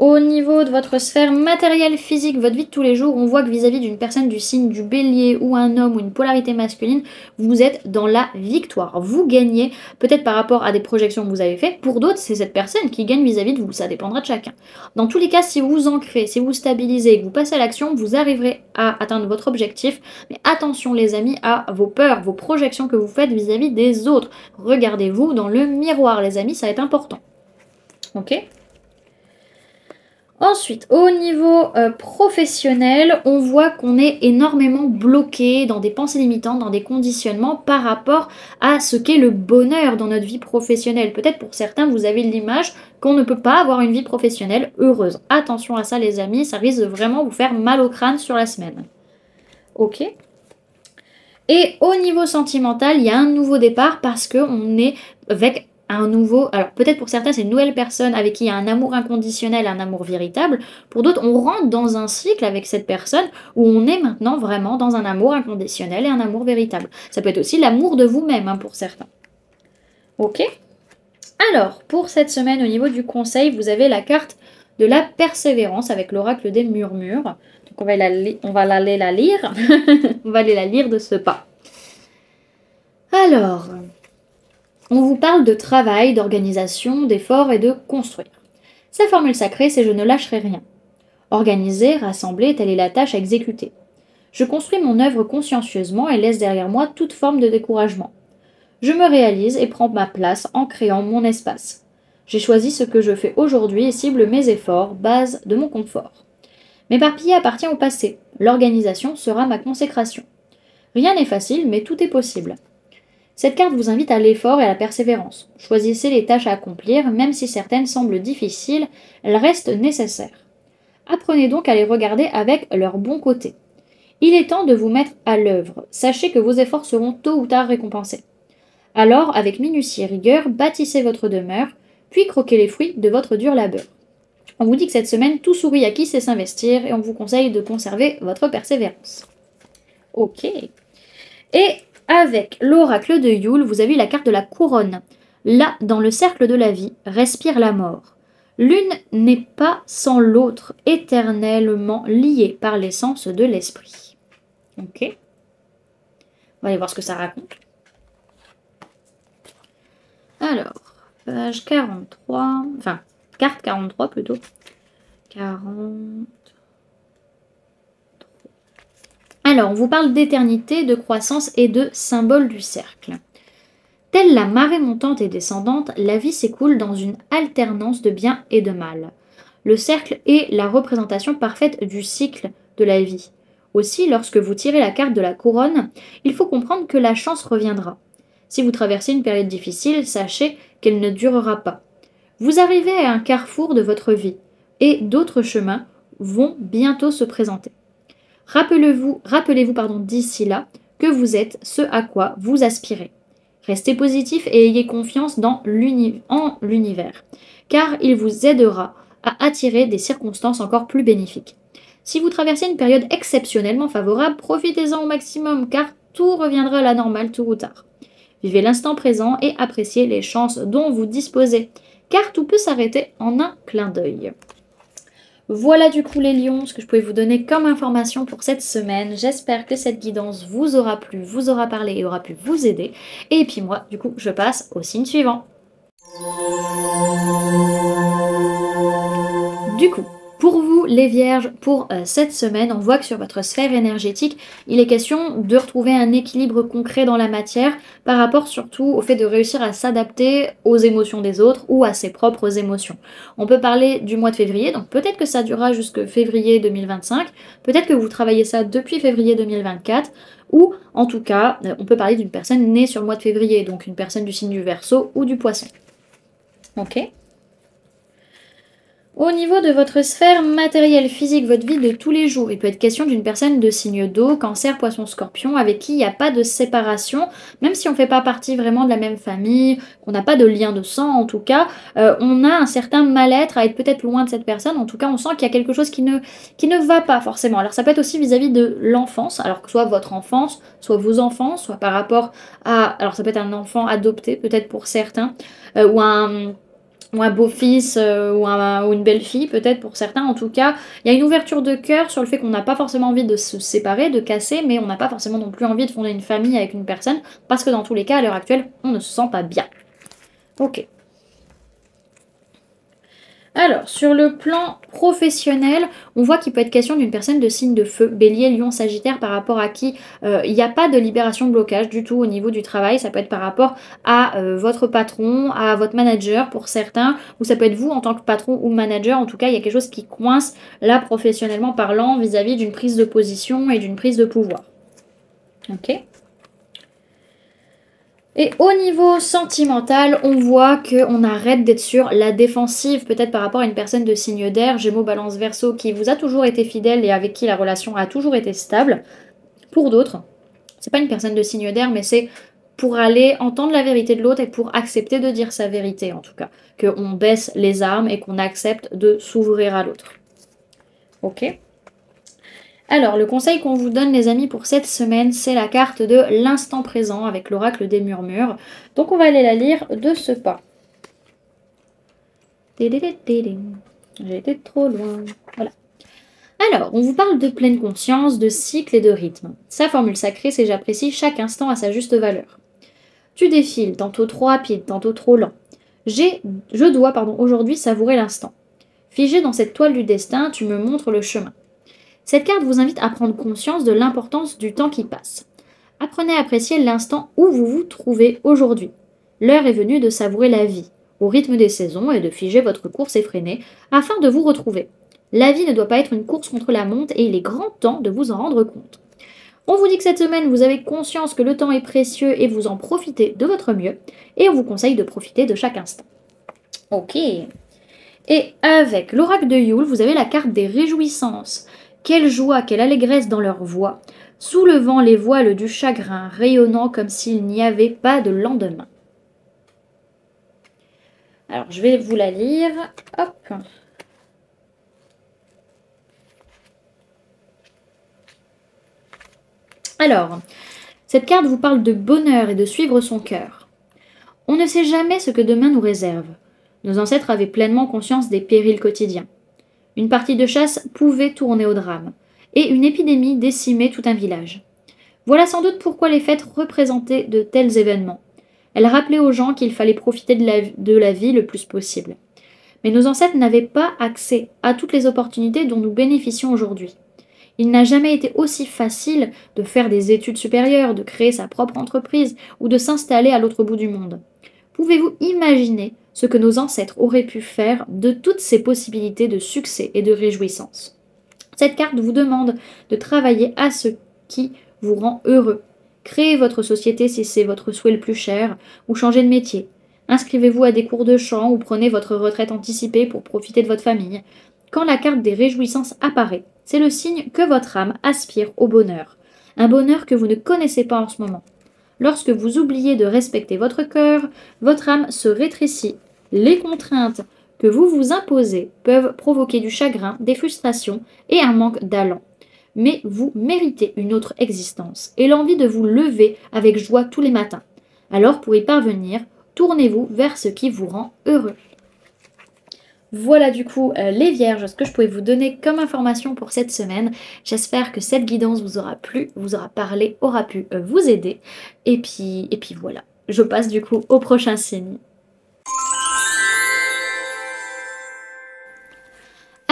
au niveau de votre sphère matérielle, physique, votre vie de tous les jours, on voit que vis-à-vis d'une personne du signe du bélier ou un homme ou une polarité masculine, vous êtes dans la victoire. Vous gagnez, peut-être par rapport à des projections que vous avez faites. Pour d'autres, c'est cette personne qui gagne vis-à-vis de vous. Ça dépendra de chacun. Dans tous les cas, si vous vous ancrez, si vous stabilisez et que vous passez à l'action, vous arriverez à atteindre votre objectif. Mais attention les amis à vos peurs, vos projections que vous faites vis-à-vis des autres. Regardez-vous dans le miroir les amis, ça va être important. Ok ? Ensuite, au niveau professionnel, on voit qu'on est énormément bloqué dans des pensées limitantes, dans des conditionnements par rapport à ce qu'est le bonheur dans notre vie professionnelle. Peut-être pour certains, vous avez l'image qu'on ne peut pas avoir une vie professionnelle heureuse. Attention à ça les amis, ça risque de vraiment vous faire mal au crâne sur la semaine. Ok ? Et au niveau sentimental, il y a un nouveau départ parce qu'on est avec un nouveau... Alors peut-être pour certains c'est une nouvelle personne avec qui il y a un amour inconditionnel, un amour véritable. Pour d'autres, on rentre dans un cycle avec cette personne où on est maintenant vraiment dans un amour inconditionnel et un amour véritable. Ça peut être aussi l'amour de vous-même pour certains. Ok ? Alors, pour cette semaine, au niveau du conseil, vous avez la carte de la persévérance avec l'oracle des murmures. Donc on va aller la lire. On va aller la lire de ce pas. Alors... on vous parle de travail, d'organisation, d'effort et de construire. Sa formule sacrée, c'est je ne lâcherai rien. Organiser, rassembler, telle est la tâche à exécuter. Je construis mon œuvre consciencieusement et laisse derrière moi toute forme de découragement. Je me réalise et prends ma place en créant mon espace. J'ai choisi ce que je fais aujourd'hui et cible mes efforts, base de mon confort. M'éparpiller appartient au passé. L'organisation sera ma consécration. Rien n'est facile, mais tout est possible. Cette carte vous invite à l'effort et à la persévérance. Choisissez les tâches à accomplir, même si certaines semblent difficiles, elles restent nécessaires. Apprenez donc à les regarder avec leur bon côté. Il est temps de vous mettre à l'œuvre. Sachez que vos efforts seront tôt ou tard récompensés. Alors, avec minutie et rigueur, bâtissez votre demeure, puis croquez les fruits de votre dur labeur. On vous dit que cette semaine, tout sourit à qui sait s'investir et on vous conseille de conserver votre persévérance. Ok. Et avec l'oracle de Yule, vous avez la carte de la couronne. Là, dans le cercle de la vie, respire la mort. L'une n'est pas sans l'autre, éternellement liée par l'essence de l'esprit. Ok. On va aller voir ce que ça raconte. Alors, page 43, enfin, carte 43 plutôt. 40... Alors, on vous parle d'éternité, de croissance et de symbole du cercle. Telle la marée montante et descendante, la vie s'écoule dans une alternance de bien et de mal. Le cercle est la représentation parfaite du cycle de la vie. Aussi, lorsque vous tirez la carte de la couronne, il faut comprendre que la chance reviendra. Si vous traversez une période difficile, sachez qu'elle ne durera pas. Vous arrivez à un carrefour de votre vie, et d'autres chemins vont bientôt se présenter. Rappelez-vous d'ici là que vous êtes ce à quoi vous aspirez. Restez positif et ayez confiance en l'univers, car il vous aidera à attirer des circonstances encore plus bénéfiques. Si vous traversez une période exceptionnellement favorable, profitez-en au maximum, car tout reviendra à la normale tôt ou tard. Vivez l'instant présent et appréciez les chances dont vous disposez, car tout peut s'arrêter en un clin d'œil. Voilà du coup les lions, ce que je pouvais vous donner comme information pour cette semaine. J'espère que cette guidance vous aura plu, vous aura parlé et aura pu vous aider. Et puis moi, du coup, je passe au signe suivant. Pour vous, les Vierges, pour cette semaine, on voit que sur votre sphère énergétique, il est question de retrouver un équilibre concret dans la matière par rapport surtout au fait de réussir à s'adapter aux émotions des autres ou à ses propres émotions. On peut parler du mois de février, donc peut-être que ça durera jusque février 2025, peut-être que vous travaillez ça depuis février 2024, ou en tout cas, on peut parler d'une personne née sur le mois de février, donc une personne du signe du Verseau ou du Poisson. Ok ? Au niveau de votre sphère matérielle, physique, votre vie de tous les jours, il peut être question d'une personne de signe d'eau, cancer, poisson, scorpion, avec qui il n'y a pas de séparation, même si on ne fait pas partie vraiment de la même famille, qu'on n'a pas de lien de sang en tout cas, on a un certain mal-être à être peut-être loin de cette personne, en tout cas on sent qu'il y a quelque chose qui ne va pas forcément. Alors ça peut être aussi vis-à-vis de l'enfance, alors que soit votre enfance, soit vos enfants, soit par rapport à... Alors ça peut être un enfant adopté peut-être pour certains, ou un beau-fils ou une belle-fille, peut-être pour certains. En tout cas, il y a une ouverture de cœur sur le fait qu'on n'a pas forcément envie de se séparer, de casser, mais on n'a pas forcément non plus envie de fonder une famille avec une personne, parce que dans tous les cas, à l'heure actuelle, on ne se sent pas bien. Ok. Alors, sur le plan professionnel, on voit qu'il peut être question d'une personne de signe de feu, bélier, lion, sagittaire, par rapport à qui il n'y a pas de libération de blocage du tout au niveau du travail. Ça peut être par rapport à votre patron, à votre manager pour certains, ou ça peut être vous en tant que patron ou manager. En tout cas, il y a quelque chose qui coince là professionnellement parlant vis-à-vis d'une prise de position et d'une prise de pouvoir. Ok ? Et au niveau sentimental, on voit qu'on arrête d'être sur la défensive, peut-être par rapport à une personne de signe d'air, Gémeaux, Balance, Verseau, qui vous a toujours été fidèle et avec qui la relation a toujours été stable. Pour d'autres, c'est pas une personne de signe d'air, mais c'est pour aller entendre la vérité de l'autre et pour accepter de dire sa vérité, en tout cas. Qu'on baisse les armes et qu'on accepte de s'ouvrir à l'autre. Ok ? Alors, le conseil qu'on vous donne, les amis, pour cette semaine, c'est la carte de l'instant présent avec l'oracle des murmures. Donc, on va aller la lire de ce pas. J'ai été trop loin. Voilà. Alors, on vous parle de pleine conscience, de cycle et de rythme. Sa formule sacrée, c'est j'apprécie chaque instant à sa juste valeur. Tu défiles, tantôt trop rapide, tantôt trop lent. Je dois aujourd'hui savourer l'instant. Figé dans cette toile du destin, tu me montres le chemin. Cette carte vous invite à prendre conscience de l'importance du temps qui passe. Apprenez à apprécier l'instant où vous vous trouvez aujourd'hui. L'heure est venue de savourer la vie, au rythme des saisons et de figer votre course effrénée afin de vous retrouver. La vie ne doit pas être une course contre la montre et il est grand temps de vous en rendre compte. On vous dit que cette semaine, vous avez conscience que le temps est précieux et vous en profitez de votre mieux et on vous conseille de profiter de chaque instant. Ok. Et avec l'oracle de Yule, vous avez la carte des réjouissances. Quelle joie, quelle allégresse dans leur voix, soulevant les voiles du chagrin, rayonnant comme s'il n'y avait pas de lendemain. Alors, je vais vous la lire. Hop. Alors, cette carte vous parle de bonheur et de suivre son cœur. On ne sait jamais ce que demain nous réserve. Nos ancêtres avaient pleinement conscience des périls quotidiens. Une partie de chasse pouvait tourner au drame, et une épidémie décimait tout un village. Voilà sans doute pourquoi les fêtes représentaient de tels événements. Elles rappelaient aux gens qu'il fallait profiter de la vie le plus possible. Mais nos ancêtres n'avaient pas accès à toutes les opportunités dont nous bénéficions aujourd'hui. Il n'a jamais été aussi facile de faire des études supérieures, de créer sa propre entreprise ou de s'installer à l'autre bout du monde. Pouvez-vous imaginer ce que nos ancêtres auraient pu faire de toutes ces possibilités de succès et de réjouissance? Cette carte vous demande de travailler à ce qui vous rend heureux. Créez votre société si c'est votre souhait le plus cher, ou changez de métier. Inscrivez-vous à des cours de chant ou prenez votre retraite anticipée pour profiter de votre famille. Quand la carte des réjouissances apparaît, c'est le signe que votre âme aspire au bonheur. Un bonheur que vous ne connaissez pas en ce moment. Lorsque vous oubliez de respecter votre cœur, votre âme se rétrécit. Les contraintes que vous vous imposez peuvent provoquer du chagrin, des frustrations et un manque d'allant. Mais vous méritez une autre existence et l'envie de vous lever avec joie tous les matins. Alors pour y parvenir, tournez-vous vers ce qui vous rend heureux. Voilà du coup les vierges, ce que je pouvais vous donner comme information pour cette semaine. J'espère que cette guidance vous aura plu, vous aura parlé, aura pu vous aider. Et puis voilà, je passe du coup au prochain signe.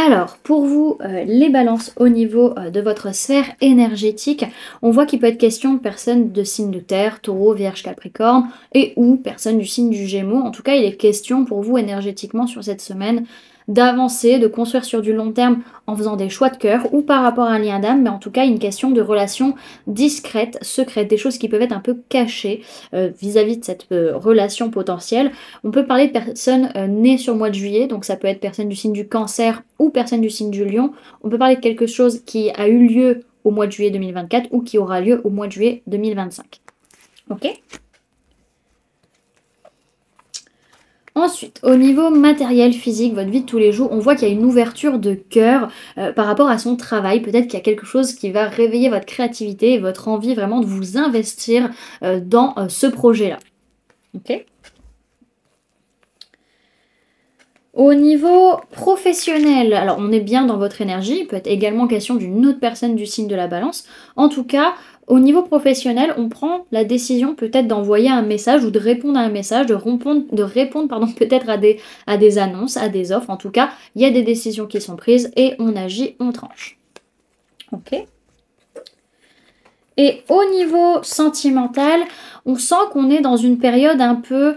Alors, pour vous, les balances au niveau de votre sphère énergétique, on voit qu'il peut être question de personnes de signe de terre, taureau, vierge, capricorne, et ou personnes du signe du gémeaux. En tout cas, il est question pour vous énergétiquement sur cette semaine d'avancer, de construire sur du long terme en faisant des choix de cœur ou par rapport à un lien d'âme, mais en tout cas une question de relation discrète, secrète, des choses qui peuvent être un peu cachées vis-à-vis de cette relation potentielle. On peut parler de personnes nées sur le mois de juillet, donc ça peut être personne du signe du cancer ou personne du signe du lion. On peut parler de quelque chose qui a eu lieu au mois de juillet 2024 ou qui aura lieu au mois de juillet 2025. Ok ? Ensuite, au niveau matériel, physique, votre vie de tous les jours, on voit qu'il y a une ouverture de cœur par rapport à son travail. Peut-être qu'il y a quelque chose qui va réveiller votre créativité et votre envie vraiment de vous investir dans ce projet-là. Ok ? Au niveau professionnel, alors on est bien dans votre énergie, il peut être également question d'une autre personne du signe de la balance. En tout cas, au niveau professionnel, on prend la décision peut-être d'envoyer un message ou de répondre à un message, de répondre pardon, peut-être à des annonces, à des offres. En tout cas, il y a des décisions qui sont prises et on agit, on tranche. Ok ? Et au niveau sentimental, on sent qu'on est dans une période un peu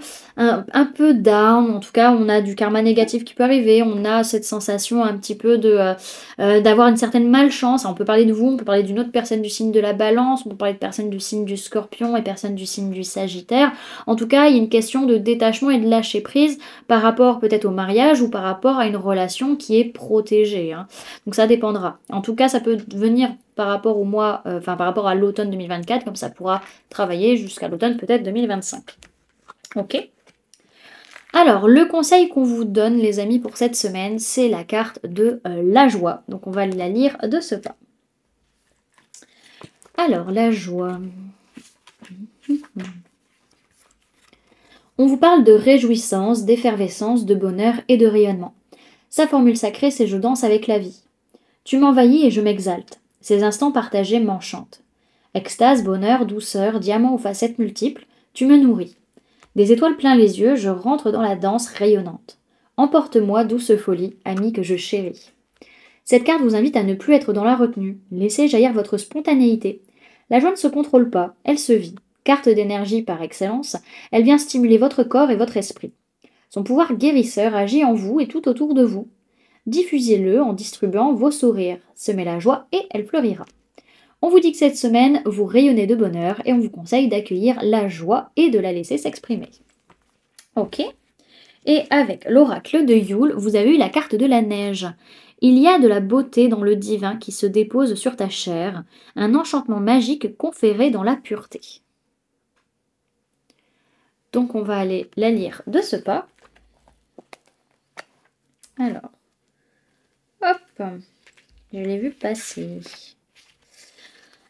down. En tout cas, on a du karma négatif qui peut arriver. On a cette sensation un petit peu d'avoir une certaine malchance. On peut parler de vous, on peut parler d'une autre personne du signe de la balance, on peut parler de personnes du signe du scorpion et personnes du signe du sagittaire. En tout cas, il y a une question de détachement et de lâcher prise par rapport peut-être au mariage ou par rapport à une relation qui est protégée. Hein. Donc ça dépendra. En tout cas, ça peut venir par rapport au mois, par rapport à l'automne 2024, comme ça pourra travailler jusqu'à l'automne peut-être 2025. Ok ? Alors, le conseil qu'on vous donne, les amis, pour cette semaine, c'est la carte de la joie. Donc, on va la lire de ce pas. Alors, la joie. On vous parle de réjouissance, d'effervescence, de bonheur et de rayonnement. Sa formule sacrée, c'est « je danse avec la vie ». Tu m'envahis et je m'exalte. Ces instants partagés m'enchantent. Extase, bonheur, douceur, diamants aux facettes multiples, tu me nourris. Des étoiles plein les yeux, je rentre dans la danse rayonnante. Emporte-moi, douce folie, amie que je chéris. Cette carte vous invite à ne plus être dans la retenue. Laissez jaillir votre spontanéité. La joie ne se contrôle pas, elle se vit. Carte d'énergie par excellence, elle vient stimuler votre corps et votre esprit. Son pouvoir guérisseur agit en vous et tout autour de vous. Diffusez-le en distribuant vos sourires. Semez la joie et elle fleurira. On vous dit que cette semaine, vous rayonnez de bonheur et on vous conseille d'accueillir la joie et de la laisser s'exprimer. Ok ? Et avec l'oracle de Yule, vous avez eu la carte de la neige. Il y a de la beauté dans le divin qui se dépose sur ta chair, un enchantement magique conféré dans la pureté. Donc on va aller la lire de ce pas. Alors, hop, je l'ai vu passer.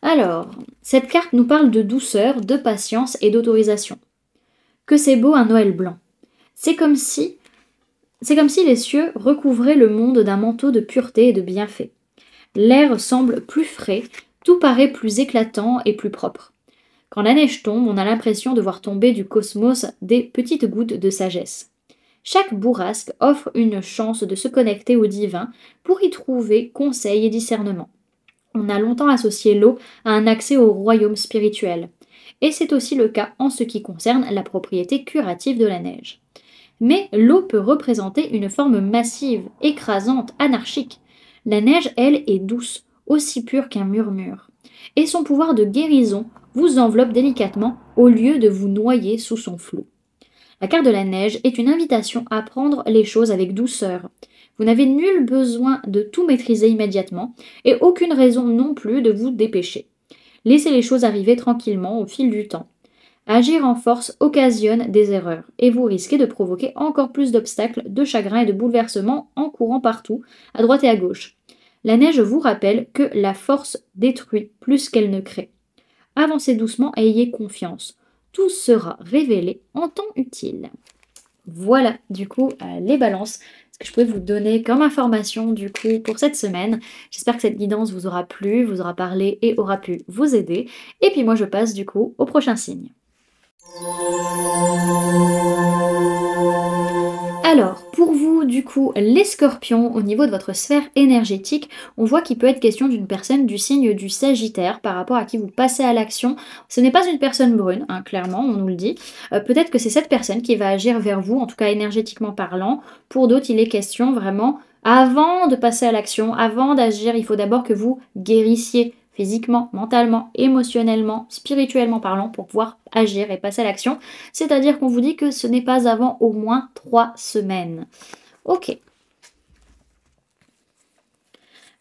Alors, cette carte nous parle de douceur, de patience et d'autorisation. Que c'est beau un Noël blanc. C'est comme si les cieux recouvraient le monde d'un manteau de pureté et de bienfait. L'air semble plus frais, tout paraît plus éclatant et plus propre. Quand la neige tombe, on a l'impression de voir tomber du cosmos des petites gouttes de sagesse. Chaque bourrasque offre une chance de se connecter au divin pour y trouver conseil et discernement. On a longtemps associé l'eau à un accès au royaume spirituel. Et c'est aussi le cas en ce qui concerne la propriété curative de la neige. Mais l'eau peut représenter une forme massive, écrasante, anarchique. La neige, elle, est douce, aussi pure qu'un murmure. Et son pouvoir de guérison vous enveloppe délicatement au lieu de vous noyer sous son flot. La carte de la neige est une invitation à prendre les choses avec douceur. Vous n'avez nul besoin de tout maîtriser immédiatement et aucune raison non plus de vous dépêcher. Laissez les choses arriver tranquillement au fil du temps. Agir en force occasionne des erreurs et vous risquez de provoquer encore plus d'obstacles, de chagrins et de bouleversements en courant partout, à droite et à gauche. La neige vous rappelle que la force détruit plus qu'elle ne crée. Avancez doucement et ayez confiance. Tout sera révélé en temps utile. Voilà, du coup, les balances, ce que je pouvais vous donner comme information, du coup, pour cette semaine. J'espère que cette guidance vous aura plu, vous aura parlé et aura pu vous aider. Et puis moi, je passe, du coup, au prochain signe. Alors, pour vous, du coup, les scorpions, au niveau de votre sphère énergétique, on voit qu'il peut être question d'une personne du signe du Sagittaire par rapport à qui vous passez à l'action. Ce n'est pas une personne brune, hein, clairement, on nous le dit. Peut-être que c'est cette personne qui va agir vers vous, en tout cas énergétiquement parlant. Pour d'autres, il est question vraiment, avant de passer à l'action, avant d'agir, il faut d'abord que vous guérissiez physiquement, mentalement, émotionnellement, spirituellement parlant, pour pouvoir agir et passer à l'action. C'est-à-dire qu'on vous dit que ce n'est pas avant au moins 3 semaines. Ok.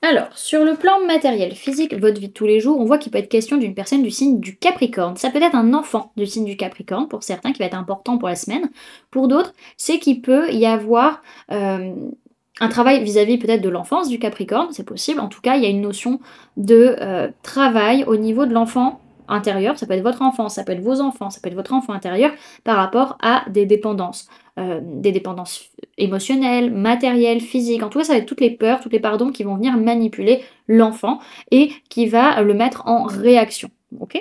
Alors, sur le plan matériel, physique, votre vie de tous les jours, on voit qu'il peut être question d'une personne du signe du Capricorne. Ça peut être un enfant du signe du Capricorne, pour certains, qui va être important pour la semaine. Pour d'autres, c'est qu'il peut y avoir un travail vis-à-vis peut-être de l'enfance du Capricorne, c'est possible. En tout cas, il y a une notion de travail au niveau de l'enfant intérieur. Ça peut être votre enfant, ça peut être vos enfants, ça peut être votre enfant intérieur par rapport à des dépendances émotionnelles, matérielles, physiques. En tout cas, ça va être toutes les peurs, toutes les pardons qui vont venir manipuler l'enfant et qui va le mettre en réaction. Ok ?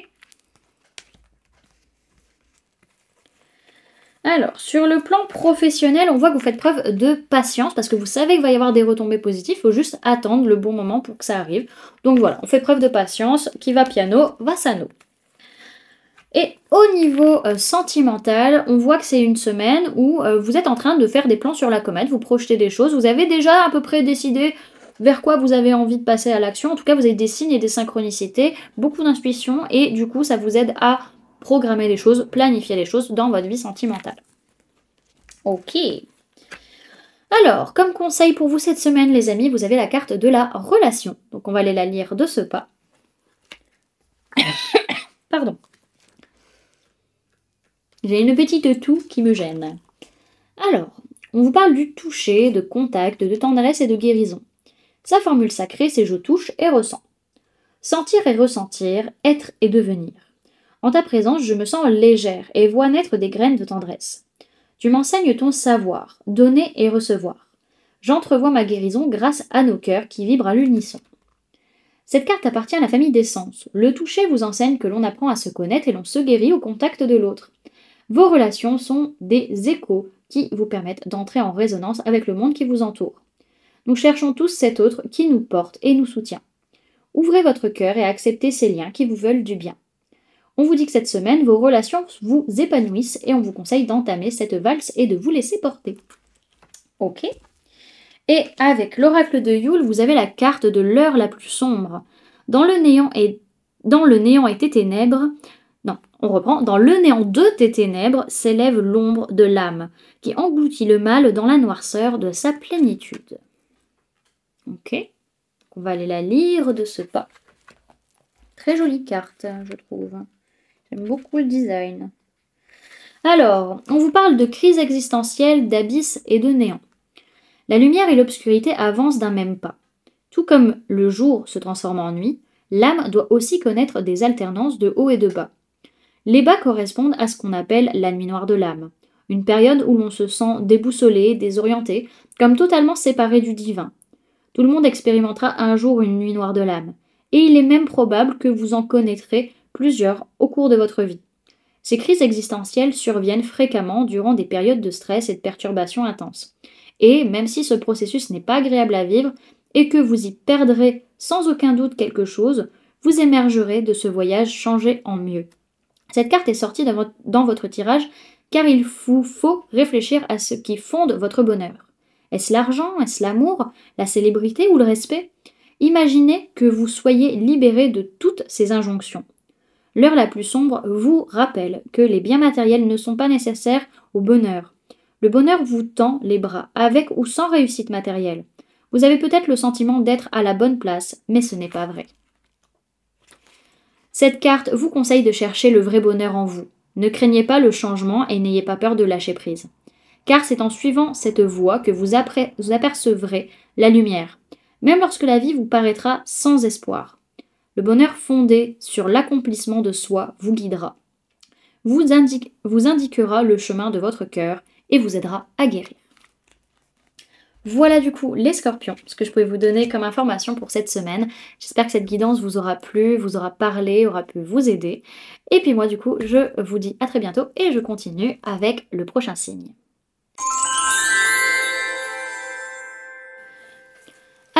Alors, sur le plan professionnel, on voit que vous faites preuve de patience parce que vous savez qu'il va y avoir des retombées positives, il faut juste attendre le bon moment pour que ça arrive. Donc voilà, on fait preuve de patience, qui va piano, va sano. Et au niveau sentimental, on voit que c'est une semaine où vous êtes en train de faire des plans sur la comète, vous projetez des choses, vous avez déjà à peu près décidé vers quoi vous avez envie de passer à l'action. En tout cas, vous avez des signes et des synchronicités, beaucoup d'intuition et du coup, ça vous aide à programmer les choses, planifier les choses dans votre vie sentimentale. Ok. Alors, comme conseil pour vous cette semaine, les amis, vous avez la carte de la relation. Donc, on va aller la lire de ce pas. Pardon. J'ai une petite toux qui me gêne. Alors, on vous parle du toucher, de contact, de tendresse et de guérison. Sa formule sacrée, c'est je touche et ressens. Sentir et ressentir, être et devenir. En ta présence, je me sens légère et vois naître des graines de tendresse. Tu m'enseignes ton savoir, donner et recevoir. J'entrevois ma guérison grâce à nos cœurs qui vibrent à l'unisson. Cette carte appartient à la famille des sens. Le toucher vous enseigne que l'on apprend à se connaître et l'on se guérit au contact de l'autre. Vos relations sont des échos qui vous permettent d'entrer en résonance avec le monde qui vous entoure. Nous cherchons tous cet autre qui nous porte et nous soutient. Ouvrez votre cœur et acceptez ces liens qui vous veulent du bien. On vous dit que cette semaine, vos relations vous épanouissent et on vous conseille d'entamer cette valse et de vous laisser porter. Ok. Et avec l'oracle de Yule, vous avez la carte de l'heure la plus sombre. Dans le néant et tes ténèbres, non, on reprend. Dans le néant de tes ténèbres s'élève l'ombre de l'âme, qui engloutit le mal dans la noirceur de sa plénitude. Ok. On va aller la lire de ce pas. Très jolie carte, je trouve. J'aime beaucoup le design. Alors, on vous parle de crise existentielle, d'abysse et de néant. La lumière et l'obscurité avancent d'un même pas. Tout comme le jour se transforme en nuit, l'âme doit aussi connaître des alternances de haut et de bas. Les bas correspondent à ce qu'on appelle la nuit noire de l'âme, une période où l'on se sent déboussolé, désorienté, comme totalement séparé du divin. Tout le monde expérimentera un jour une nuit noire de l'âme, et il est même probable que vous en connaîtrez plusieurs au cours de votre vie. Ces crises existentielles surviennent fréquemment durant des périodes de stress et de perturbations intenses. Et même si ce processus n'est pas agréable à vivre et que vous y perdrez sans aucun doute quelque chose, vous émergerez de ce voyage changé en mieux. Cette carte est sortie dans votre tirage car il vous faut réfléchir à ce qui fonde votre bonheur. Est-ce l'argent, est-ce l'amour, la célébrité ou le respect ? Imaginez que vous soyez libéré de toutes ces injonctions. L'heure la plus sombre vous rappelle que les biens matériels ne sont pas nécessaires au bonheur. Le bonheur vous tend les bras, avec ou sans réussite matérielle. Vous avez peut-être le sentiment d'être à la bonne place, mais ce n'est pas vrai. Cette carte vous conseille de chercher le vrai bonheur en vous. Ne craignez pas le changement et n'ayez pas peur de lâcher prise. Car c'est en suivant cette voie que vous apercevrez la lumière, même lorsque la vie vous paraîtra sans espoir. Le bonheur fondé sur l'accomplissement de soi vous guidera, vous indiquera le chemin de votre cœur et vous aidera à guérir. Voilà du coup les scorpions, ce que je pouvais vous donner comme information pour cette semaine. J'espère que cette guidance vous aura plu, vous aura parlé, aura pu vous aider. Et puis moi du coup, je vous dis à très bientôt et je continue avec le prochain signe.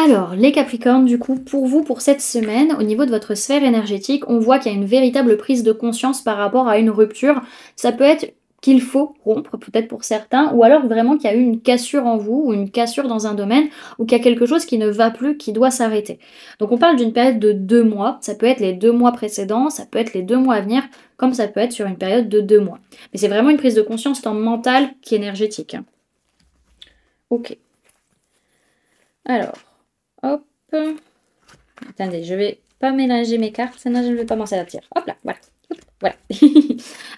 Alors, les Capricornes, du coup, pour vous, pour cette semaine, au niveau de votre sphère énergétique, on voit qu'il y a une véritable prise de conscience par rapport à une rupture. Ça peut être qu'il faut rompre, peut-être pour certains, ou alors vraiment qu'il y a eu une cassure en vous, ou une cassure dans un domaine, ou qu'il y a quelque chose qui ne va plus, qui doit s'arrêter. Donc on parle d'une période de 2 mois, ça peut être les 2 mois précédents, ça peut être les 2 mois à venir, comme ça peut être sur une période de 2 mois. Mais c'est vraiment une prise de conscience tant mentale qu'énergétique. Ok. Alors, hop. Attendez, je vais pas mélanger mes cartes, sinon je ne vais pas m'en sortir. Hop là, voilà. Hop, voilà.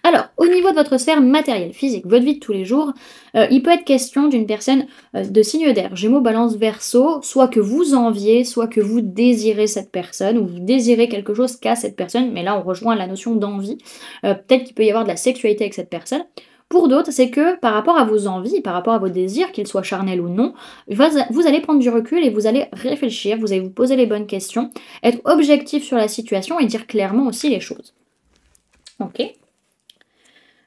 Alors, au niveau de votre sphère matérielle, physique, votre vie de tous les jours, il peut être question d'une personne de signe d'air, Gémeaux, Balance, Verseau, soit que vous enviez, soit que vous désirez cette personne, ou vous désirez quelque chose qu'a cette personne, mais là on rejoint la notion d'envie. Peut-être qu'il peut y avoir de la sexualité avec cette personne. Pour d'autres, c'est que par rapport à vos envies, par rapport à vos désirs, qu'ils soient charnels ou non, vous allez prendre du recul et vous allez réfléchir, vous allez vous poser les bonnes questions, être objectif sur la situation et dire clairement aussi les choses. Ok.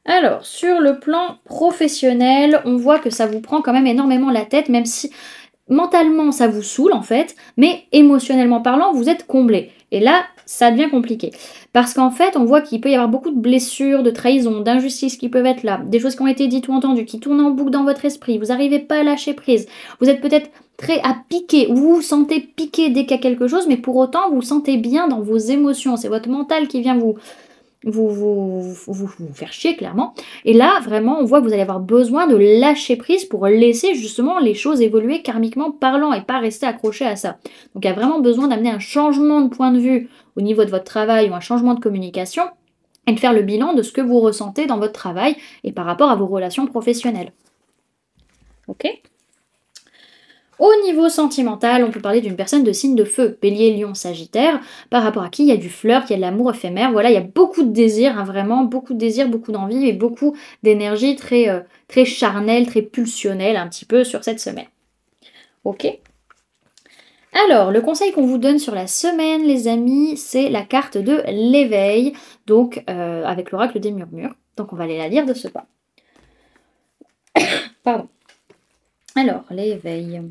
Alors, sur le plan professionnel, on voit que ça vous prend quand même énormément la tête, même si mentalement ça vous saoule en fait, mais émotionnellement parlant, vous êtes comblé. Et là, ça devient compliqué. Parce qu'en fait, on voit qu'il peut y avoir beaucoup de blessures, de trahisons, d'injustices qui peuvent être là, des choses qui ont été dites ou entendues, qui tournent en boucle dans votre esprit, vous n'arrivez pas à lâcher prise, vous êtes peut-être très à piquer, vous vous sentez piqué dès qu'il y a quelque chose, mais pour autant, vous vous sentez bien dans vos émotions, c'est votre mental qui vient vous faire chier clairement. Et là, vraiment, on voit que vous allez avoir besoin de lâcher prise pour laisser justement les choses évoluer karmiquement parlant et pas rester accroché à ça. Donc il y a vraiment besoin d'amener un changement de point de vue au niveau de votre travail ou un changement de communication et de faire le bilan de ce que vous ressentez dans votre travail et par rapport à vos relations professionnelles. Ok ? Au niveau sentimental, on peut parler d'une personne de signe de feu, Bélier, Lion, Sagittaire, par rapport à qui il y a du flirt, il y a de l'amour éphémère, voilà, il y a beaucoup de désirs, hein, vraiment, beaucoup de désirs, beaucoup d'envie et beaucoup d'énergie très, très charnelle, très pulsionnelle un petit peu sur cette semaine. Ok. Alors, le conseil qu'on vous donne sur la semaine, les amis, c'est la carte de l'éveil, donc avec l'oracle des murmures. Donc on va aller la lire de ce pas. Pardon. Alors, l'éveil.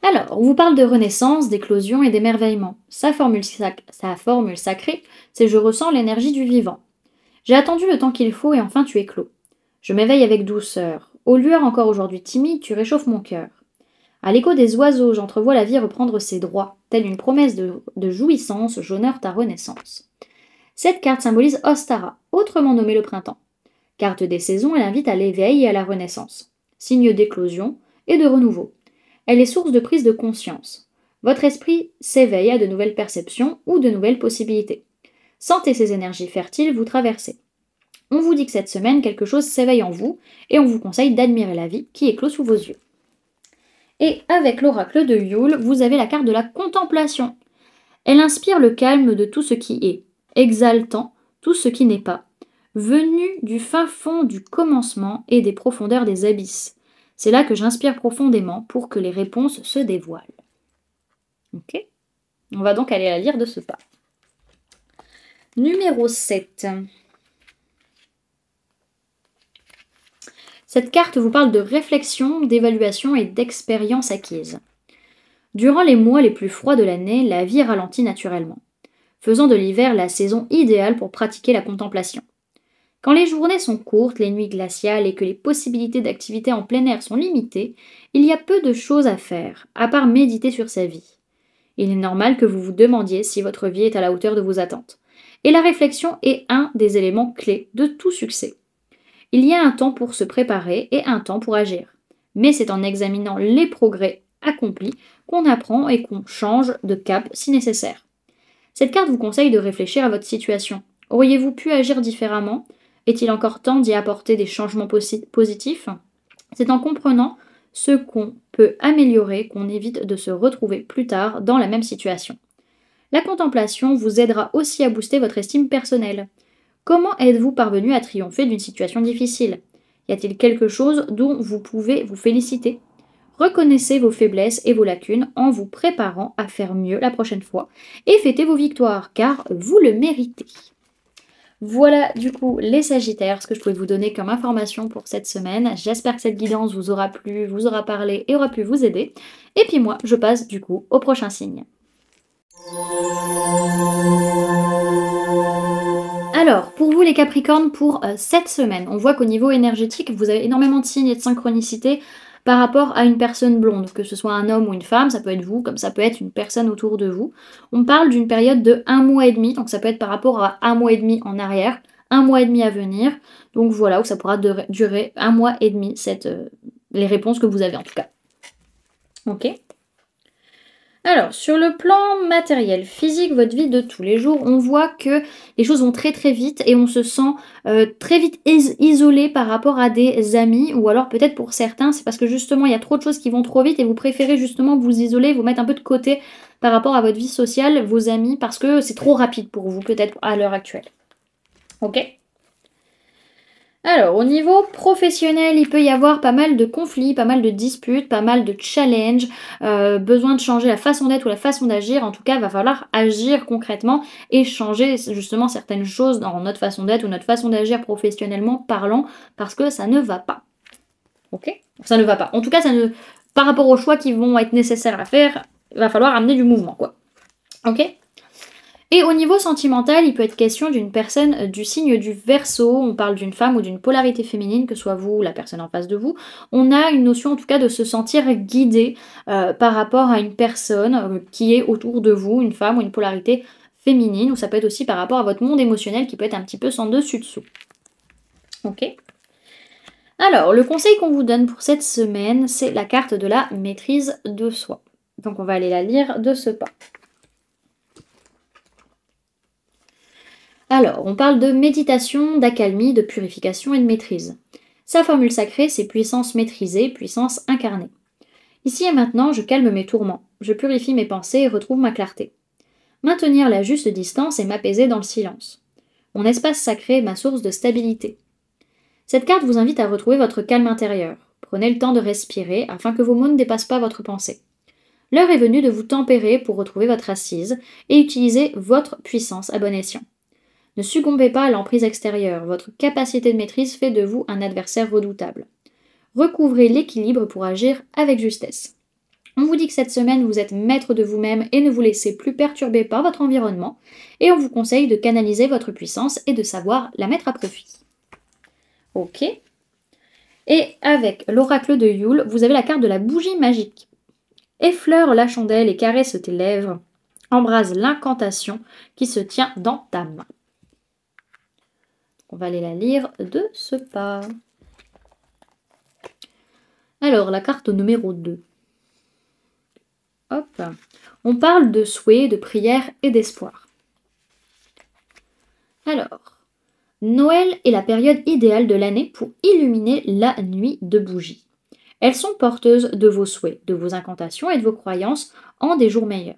Alors, on vous parle de renaissance, d'éclosion et d'émerveillement. Sa formule sacrée, c'est je ressens l'énergie du vivant. J'ai attendu le temps qu'il faut et enfin tu éclos. Je m'éveille avec douceur. Aux lueurs encore aujourd'hui timides, tu réchauffes mon cœur. À l'écho des oiseaux, j'entrevois la vie reprendre ses droits. Telle une promesse de jouissance, j'honore ta renaissance. Cette carte symbolise Ostara, autrement nommé le printemps. Carte des saisons, elle invite à l'éveil et à la renaissance. Signe d'éclosion et de renouveau. Elle est source de prise de conscience. Votre esprit s'éveille à de nouvelles perceptions ou de nouvelles possibilités. Sentez ces énergies fertiles vous traverser. On vous dit que cette semaine, quelque chose s'éveille en vous et on vous conseille d'admirer la vie qui éclot sous vos yeux. Et avec l'oracle de Yule, vous avez la carte de la contemplation. Elle inspire le calme de tout ce qui est, exaltant tout ce qui n'est pas, venu du fin fond du commencement et des profondeurs des abysses. C'est là que j'inspire profondément pour que les réponses se dévoilent. Ok ? On va donc aller la lire de ce pas. Numéro 7. Cette carte vous parle de réflexion, d'évaluation et d'expérience acquise. Durant les mois les plus froids de l'année, la vie ralentit naturellement, faisant de l'hiver la saison idéale pour pratiquer la contemplation. Quand les journées sont courtes, les nuits glaciales et que les possibilités d'activité en plein air sont limitées, il y a peu de choses à faire, à part méditer sur sa vie. Il est normal que vous vous demandiez si votre vie est à la hauteur de vos attentes. Et la réflexion est un des éléments clés de tout succès. Il y a un temps pour se préparer et un temps pour agir. Mais c'est en examinant les progrès accomplis qu'on apprend et qu'on change de cap si nécessaire. Cette carte vous conseille de réfléchir à votre situation. Auriez-vous pu agir différemment ? Est-il encore temps d'y apporter des changements positifs ? C'est en comprenant ce qu'on peut améliorer qu'on évite de se retrouver plus tard dans la même situation. La contemplation vous aidera aussi à booster votre estime personnelle. Comment êtes-vous parvenu à triompher d'une situation difficile ? Y a-t-il quelque chose dont vous pouvez vous féliciter ? Reconnaissez vos faiblesses et vos lacunes en vous préparant à faire mieux la prochaine fois et fêtez vos victoires car vous le méritez. Voilà du coup les Sagittaires, ce que je pouvais vous donner comme information pour cette semaine. J'espère que cette guidance vous aura plu, vous aura parlé et aura pu vous aider. Et puis moi, je passe du coup au prochain signe. Alors, pour vous les Capricornes, pour cette semaine, on voit qu'au niveau énergétique, vous avez énormément de signes et de synchronicité par rapport à une personne blonde, que ce soit un homme ou une femme, ça peut être vous, comme ça peut être une personne autour de vous. On parle d'une période de 1 mois et demi, donc ça peut être par rapport à 1 mois et demi en arrière, 1 mois et demi à venir, donc voilà, où ça pourra durer 1 mois et demi, les réponses que vous avez en tout cas. Ok. Alors, sur le plan matériel, physique, votre vie de tous les jours, on voit que les choses vont très très vite et on se sent très vite isolé par rapport à des amis, ou alors peut-être pour certains, c'est parce que justement il y a trop de choses qui vont trop vite et vous préférez justement vous isoler, vous mettre un peu de côté par rapport à votre vie sociale, vos amis, parce que c'est trop rapide pour vous peut-être à l'heure actuelle. Ok ? Alors, au niveau professionnel, il peut y avoir pas mal de conflits, pas mal de disputes, pas mal de challenges, besoin de changer la façon d'être ou la façon d'agir. En tout cas, il va falloir agir concrètement et changer justement certaines choses dans notre façon d'être ou notre façon d'agir professionnellement parlant, parce que ça ne va pas. Ok ? Ça ne va pas. En tout cas, par rapport aux choix qui vont être nécessaires à faire, il va falloir amener du mouvement, quoi. Ok ? Et au niveau sentimental, il peut être question d'une personne du signe du Verseau, on parle d'une femme ou d'une polarité féminine, que ce soit vous ou la personne en face de vous. On a une notion en tout cas de se sentir guidé par rapport à une personne qui est autour de vous, une femme ou une polarité féminine, ou ça peut être aussi par rapport à votre monde émotionnel qui peut être un petit peu sans dessus-dessous. Ok ? Alors, le conseil qu'on vous donne pour cette semaine, c'est la carte de la maîtrise de soi. Donc on va aller la lire de ce pas. Alors, on parle de méditation, d'accalmie, de purification et de maîtrise. Sa formule sacrée, c'est puissance maîtrisée, puissance incarnée. Ici et maintenant, je calme mes tourments, je purifie mes pensées et retrouve ma clarté. Maintenir la juste distance et m'apaiser dans le silence. Mon espace sacré est ma source de stabilité. Cette carte vous invite à retrouver votre calme intérieur. Prenez le temps de respirer afin que vos mots ne dépassent pas votre pensée. L'heure est venue de vous tempérer pour retrouver votre assise et utiliser votre puissance à bon escient. Ne succombez pas à l'emprise extérieure, votre capacité de maîtrise fait de vous un adversaire redoutable. Recouvrez l'équilibre pour agir avec justesse. On vous dit que cette semaine, vous êtes maître de vous-même et ne vous laissez plus perturber par votre environnement, et on vous conseille de canaliser votre puissance et de savoir la mettre à profit. Ok. Et avec l'oracle de Yule, vous avez la carte de la bougie magique. Effleure la chandelle et caresse tes lèvres. Embrase l'incantation qui se tient dans ta main. On va aller la lire de ce pas. Alors, la carte numéro 2. Hop. On parle de souhait, de prière et d'espoir. Alors, Noël est la période idéale de l'année pour illuminer la nuit de bougies. Elles sont porteuses de vos souhaits, de vos incantations et de vos croyances en des jours meilleurs.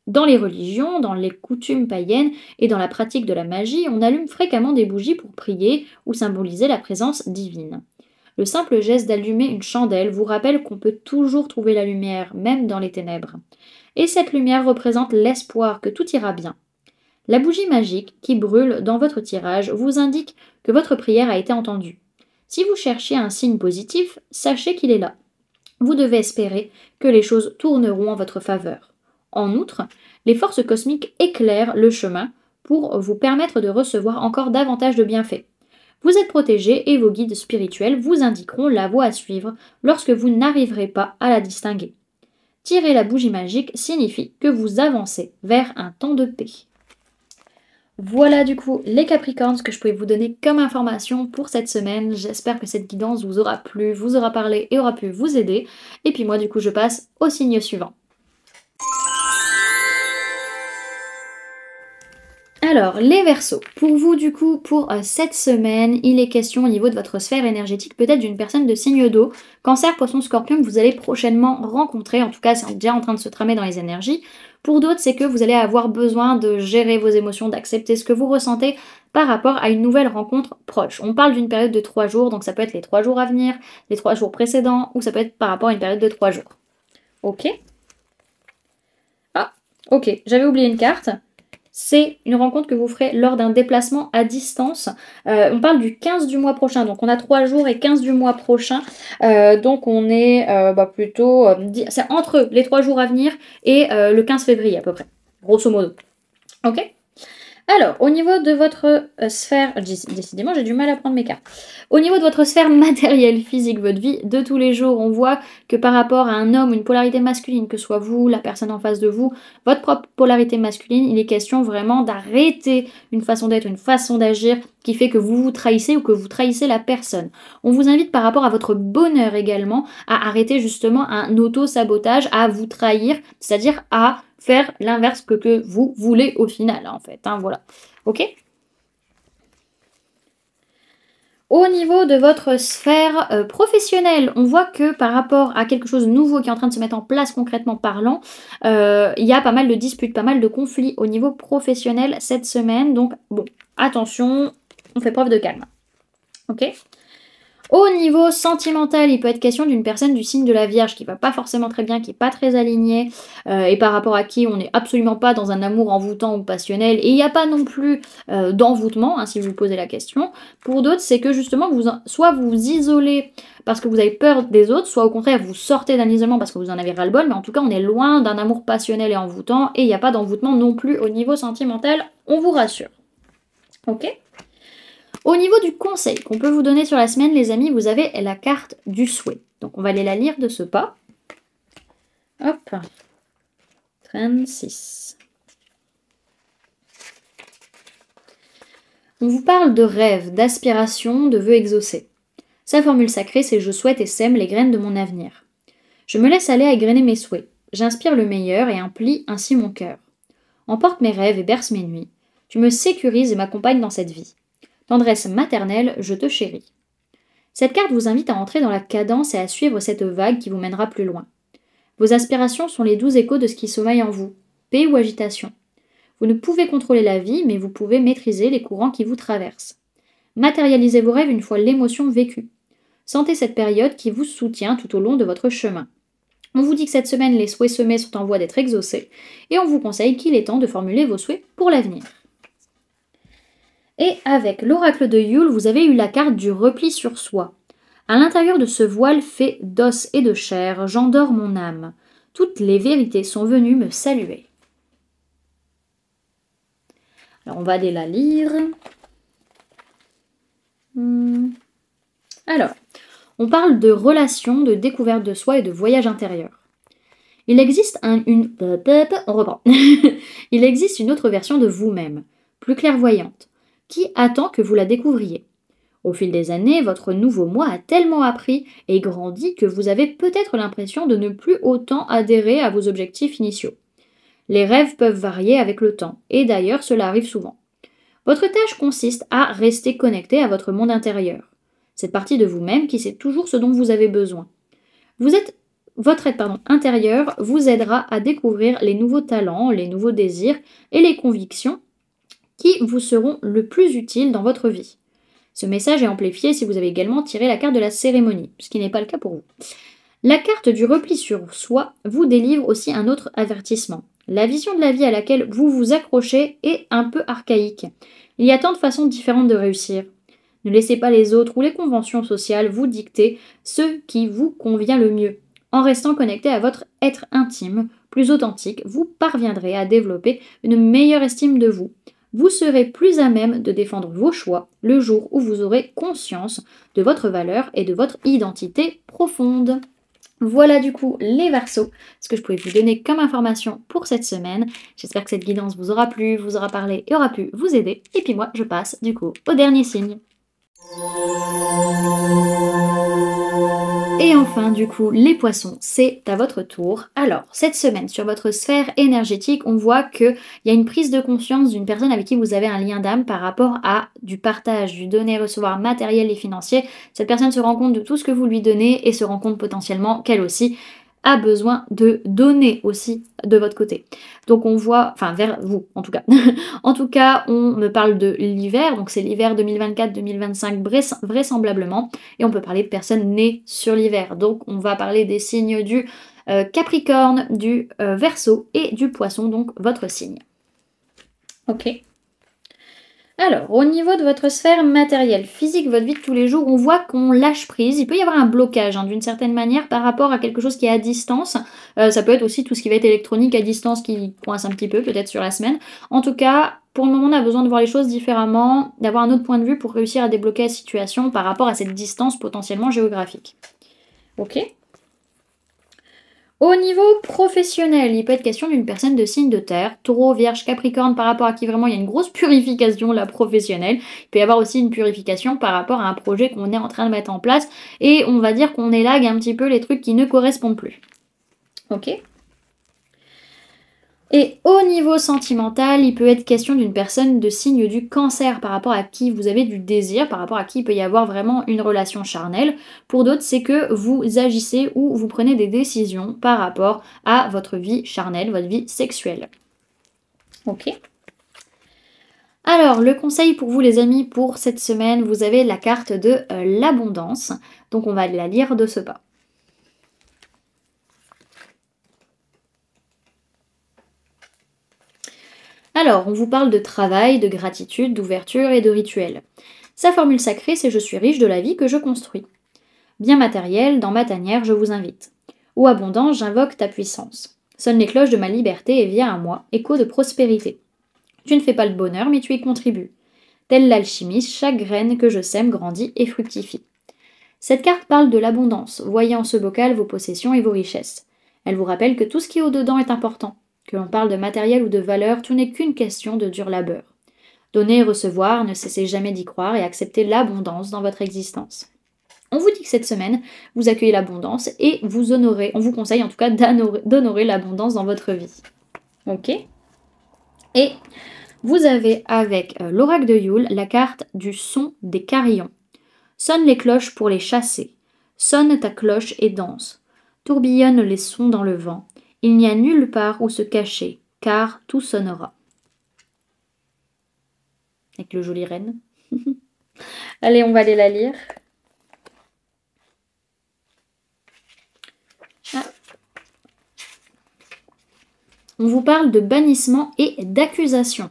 Dans les religions, dans les coutumes païennes et dans la pratique de la magie, on allume fréquemment des bougies pour prier ou symboliser la présence divine. Le simple geste d'allumer une chandelle vous rappelle qu'on peut toujours trouver la lumière, même dans les ténèbres. Et cette lumière représente l'espoir que tout ira bien. La bougie magique qui brûle dans votre tirage vous indique que votre prière a été entendue. Si vous cherchez un signe positif, sachez qu'il est là. Vous devez espérer que les choses tourneront en votre faveur. En outre, les forces cosmiques éclairent le chemin pour vous permettre de recevoir encore davantage de bienfaits. Vous êtes protégé et vos guides spirituels vous indiqueront la voie à suivre lorsque vous n'arriverez pas à la distinguer. Tirer la bougie magique signifie que vous avancez vers un temps de paix. Voilà du coup les Capricornes, ce que je pouvais vous donner comme information pour cette semaine. J'espère que cette guidance vous aura plu, vous aura parlé et aura pu vous aider. Et puis moi du coup je passe au signe suivant. Alors, les Verseaux, pour vous du coup, pour cette semaine, il est question au niveau de votre sphère énergétique, peut-être d'une personne de signe d'eau, Cancer, Poisson, Scorpion, que vous allez prochainement rencontrer, en tout cas c'est déjà en train de se tramer dans les énergies. Pour d'autres, c'est que vous allez avoir besoin de gérer vos émotions, d'accepter ce que vous ressentez par rapport à une nouvelle rencontre proche. On parle d'une période de 3 jours, donc ça peut être les 3 jours à venir, les 3 jours précédents, ou ça peut être par rapport à une période de 3 jours. Ok. Ah, ok, j'avais oublié une carte. c'est une rencontre que vous ferez lors d'un déplacement à distance. On parle du 15 du mois prochain, donc on a 3 jours et 15 du mois prochain. Donc on est plutôt... c'est entre les 3 jours à venir et le 15 février à peu près, grosso modo. Ok. Alors, au niveau de votre sphère, décidément j'ai du mal à prendre mes cartes. Au niveau de votre sphère matérielle, physique, votre vie de tous les jours, on voit que par rapport à un homme, une polarité masculine, que ce soit vous, la personne en face de vous, votre propre polarité masculine, il est question vraiment d'arrêter une façon d'être, une façon d'agir qui fait que vous vous trahissez ou que vous trahissez la personne. On vous invite par rapport à votre bonheur également à arrêter justement un auto-sabotage, à vous trahir, c'est-à-dire à faire l'inverse que vous voulez au final, en fait. Hein, voilà. Ok. Au niveau de votre sphère professionnelle, on voit que par rapport à quelque chose de nouveau qui est en train de se mettre en place concrètement parlant, il y a pas mal de disputes, pas mal de conflits au niveau professionnel cette semaine. Donc, bon, attention, on fait preuve de calme. Ok. Au niveau sentimental, il peut être question d'une personne du signe de la Vierge qui va pas forcément très bien, qui est pas très alignée, et par rapport à qui on n'est absolument pas dans un amour envoûtant ou passionnel, et il n'y a pas non plus d'envoûtement, hein, si vous vous posez la question. Pour d'autres, c'est que justement, soit vous vous isolez parce que vous avez peur des autres, soit au contraire, vous sortez d'un isolement parce que vous en avez ras-le-bol, mais en tout cas, on est loin d'un amour passionnel et envoûtant, et il n'y a pas d'envoûtement non plus au niveau sentimental, on vous rassure. Ok ? Au niveau du conseil qu'on peut vous donner sur la semaine, les amis, vous avez la carte du souhait. Donc, on va aller la lire de ce pas. Hop. 36. On vous parle de rêves, d'aspirations, de vœux exaucés. Sa formule sacrée, c'est « Je souhaite et sème les graines de mon avenir ». Je me laisse aller à égrener mes souhaits. J'inspire le meilleur et emplis ainsi mon cœur. Emporte mes rêves et berce mes nuits. Tu me sécurises et m'accompagnes dans cette vie. Tendresse maternelle, je te chéris. Cette carte vous invite à entrer dans la cadence et à suivre cette vague qui vous mènera plus loin. Vos aspirations sont les doux échos de ce qui sommeille en vous, paix ou agitation. Vous ne pouvez contrôler la vie, mais vous pouvez maîtriser les courants qui vous traversent. Matérialisez vos rêves une fois l'émotion vécue. Sentez cette période qui vous soutient tout au long de votre chemin. On vous dit que cette semaine, les souhaits semés sont en voie d'être exaucés, et on vous conseille qu'il est temps de formuler vos souhaits pour l'avenir. Et avec l'oracle de Yule, vous avez eu la carte du repli sur soi. À l'intérieur de ce voile fait d'os et de chair, j'endors mon âme. Toutes les vérités sont venues me saluer. Alors on va aller la lire. Alors, on parle de relations, de découverte de soi et de voyage intérieur. Il existe on reprend. Il existe une autre version de vous-même, plus clairvoyante, qui attend que vous la découvriez. Au fil des années, votre nouveau moi a tellement appris et grandi que vous avez peut-être l'impression de ne plus autant adhérer à vos objectifs initiaux. Les rêves peuvent varier avec le temps, et d'ailleurs cela arrive souvent. Votre tâche consiste à rester connecté à votre monde intérieur, cette partie de vous-même qui sait toujours ce dont vous avez besoin. Votre aide intérieure vous aidera à découvrir les nouveaux talents, les nouveaux désirs et les convictions qui vous seront le plus utiles dans votre vie. Ce message est amplifié si vous avez également tiré la carte de la cérémonie, ce qui n'est pas le cas pour vous. La carte du repli sur soi vous délivre aussi un autre avertissement. La vision de la vie à laquelle vous vous accrochez est un peu archaïque. Il y a tant de façons différentes de réussir. Ne laissez pas les autres ou les conventions sociales vous dicter ce qui vous convient le mieux. En restant connecté à votre être intime, plus authentique, vous parviendrez à développer une meilleure estime de vous. Vous serez plus à même de défendre vos choix le jour où vous aurez conscience de votre valeur et de votre identité profonde. Voilà du coup les Verseaux, ce que je pouvais vous donner comme information pour cette semaine. J'espère que cette guidance vous aura plu, vous aura parlé et aura pu vous aider. Et puis moi, je passe du coup au dernier signe. Et enfin, du coup, les poissons, c'est à votre tour. Alors, cette semaine, sur votre sphère énergétique, on voit qu'il y a une prise de conscience d'une personne avec qui vous avez un lien d'âme par rapport à du partage, du donner-recevoir matériel et financier. Cette personne se rend compte de tout ce que vous lui donnez et se rend compte potentiellement qu'elle aussi a besoin de donner aussi de votre côté. Donc on voit, enfin vers vous en tout cas. En tout cas, on me parle de l'hiver, donc c'est l'hiver 2024-2025 vraisemblablement, et on peut parler de personnes nées sur l'hiver. Donc on va parler des signes du Capricorne, du Verseau et du Poisson, donc votre signe. Ok. Alors, au niveau de votre sphère matérielle, physique, votre vie de tous les jours, on voit qu'on lâche prise. Il peut y avoir un blocage d'une certaine manière par rapport à quelque chose qui est à distance. Ça peut être aussi tout ce qui va être électronique à distance qui coince un petit peu, peut-être sur la semaine. En tout cas, pour le moment, on a besoin de voir les choses différemment, d'avoir un autre point de vue pour réussir à débloquer la situation par rapport à cette distance potentiellement géographique. Ok. Au niveau professionnel, il peut être question d'une personne de signe de terre, taureau, vierge, capricorne, par rapport à qui vraiment il y a une grosse purification là professionnelle. Il peut y avoir aussi une purification par rapport à un projet qu'on est en train de mettre en place et on va dire qu'on élague un petit peu les trucs qui ne correspondent plus. Ok. Et au niveau sentimental, il peut être question d'une personne de signe du cancer par rapport à qui vous avez du désir, par rapport à qui il peut y avoir vraiment une relation charnelle. Pour d'autres, c'est que vous agissez ou vous prenez des décisions par rapport à votre vie charnelle, votre vie sexuelle. Ok. Alors, le conseil pour vous les amis pour cette semaine, vous avez la carte de l'abondance. Donc on va la lire de ce pas. Alors, on vous parle de travail, de gratitude, d'ouverture et de rituel. Sa formule sacrée, c'est « Je suis riche de la vie que je construis ». Bien matériel, dans ma tanière, je vous invite. Ô abondance, j'invoque ta puissance. Sonnent les cloches de ma liberté et viens à moi, écho de prospérité. Tu ne fais pas le bonheur, mais tu y contribues. Telle l'alchimiste, chaque graine que je sème grandit et fructifie. Cette carte parle de l'abondance. Voyez en ce bocal vos possessions et vos richesses. Elle vous rappelle que tout ce qui est au-dedans est important. Que l'on parle de matériel ou de valeur, tout n'est qu'une question de dur labeur. Donner et recevoir, ne cessez jamais d'y croire et acceptez l'abondance dans votre existence. On vous dit que cette semaine, vous accueillez l'abondance et vous honorez, on vous conseille en tout cas d'honorer l'abondance dans votre vie. Ok. Et vous avez avec l'oracle de Yule la carte du son des carillons. Sonne les cloches pour les chasser. Sonne ta cloche et danse. Tourbillonnent les sons dans le vent. Il n'y a nulle part où se cacher, car tout sonnera. Avec le joli renne. Allez, on va aller la lire. Ah. On vous parle de bannissement et d'accusation.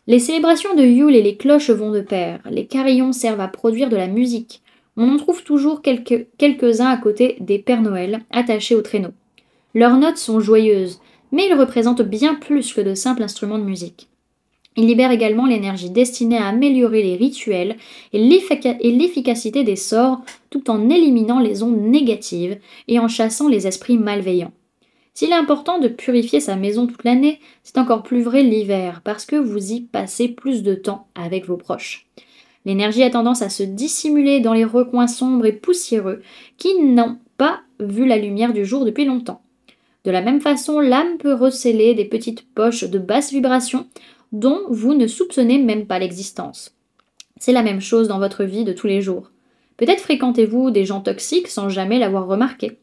Les célébrations de Yule et les cloches vont de pair. Les carillons servent à produire de la musique. On en trouve toujours quelques-uns à côté des Pères Noël, attachés au traîneau. Leurs notes sont joyeuses, mais ils représentent bien plus que de simples instruments de musique. Ils libèrent également l'énergie destinée à améliorer les rituels et l'efficacité des sorts, tout en éliminant les ondes négatives et en chassant les esprits malveillants. S'il est important de purifier sa maison toute l'année, c'est encore plus vrai l'hiver, parce que vous y passez plus de temps avec vos proches. L'énergie a tendance à se dissimuler dans les recoins sombres et poussiéreux qui n'ont pas vu la lumière du jour depuis longtemps. De la même façon, l'âme peut recéler des petites poches de basse vibration dont vous ne soupçonnez même pas l'existence. C'est la même chose dans votre vie de tous les jours. Peut-être fréquentez-vous des gens toxiques sans jamais l'avoir remarqué.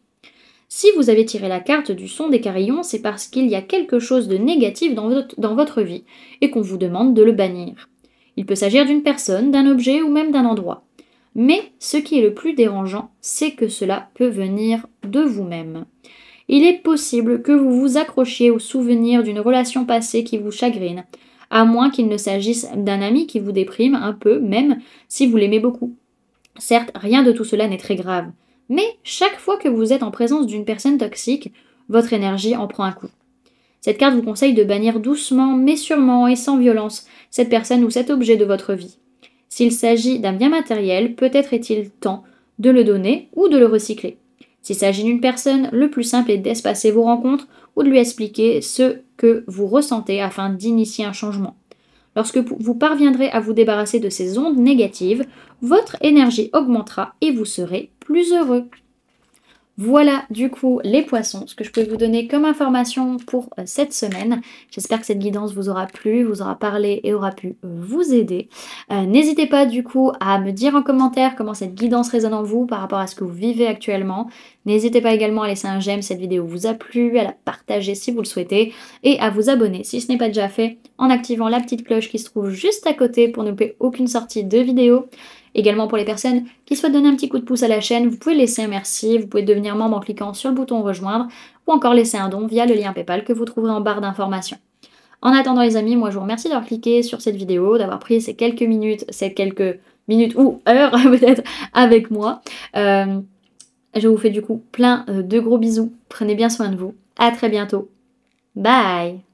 Si vous avez tiré la carte du son des carillons, c'est parce qu'il y a quelque chose de négatif dans votre vie et qu'on vous demande de le bannir. Il peut s'agir d'une personne, d'un objet ou même d'un endroit. Mais ce qui est le plus dérangeant, c'est que cela peut venir de vous-même. Il est possible que vous vous accrochiez au souvenir d'une relation passée qui vous chagrine, à moins qu'il ne s'agisse d'un ami qui vous déprime un peu, même si vous l'aimez beaucoup. Certes, rien de tout cela n'est très grave, mais chaque fois que vous êtes en présence d'une personne toxique, votre énergie en prend un coup. Cette carte vous conseille de bannir doucement, mais sûrement et sans violence, cette personne ou cet objet de votre vie. S'il s'agit d'un bien matériel, peut-être est-il temps de le donner ou de le recycler. S'il s'agit d'une personne, le plus simple est d'espacer vos rencontres ou de lui expliquer ce que vous ressentez afin d'initier un changement. Lorsque vous parviendrez à vous débarrasser de ces ondes négatives, votre énergie augmentera et vous serez plus heureux. Voilà du coup les poissons, ce que je peux vous donner comme information pour cette semaine. J'espère que cette guidance vous aura plu, vous aura parlé et aura pu vous aider. N'hésitez pas du coup à me dire en commentaire comment cette guidance résonne en vous par rapport à ce que vous vivez actuellement. N'hésitez pas également à laisser un j'aime si cette vidéo vous a plu, à la partager si vous le souhaitez et à vous abonner si ce n'est pas déjà fait en activant la petite cloche qui se trouve juste à côté pour ne louper aucune sortie de vidéo. Également pour les personnes qui souhaitent donner un petit coup de pouce à la chaîne, vous pouvez laisser un merci, vous pouvez devenir membre en cliquant sur le bouton rejoindre ou encore laisser un don via le lien PayPal que vous trouverez en barre d'informations. En attendant les amis, moi je vous remercie d'avoir cliqué sur cette vidéo, d'avoir pris ces quelques minutes ou heures peut-être avec moi. Je vous fais du coup plein de gros bisous. Prenez bien soin de vous. À très bientôt. Bye!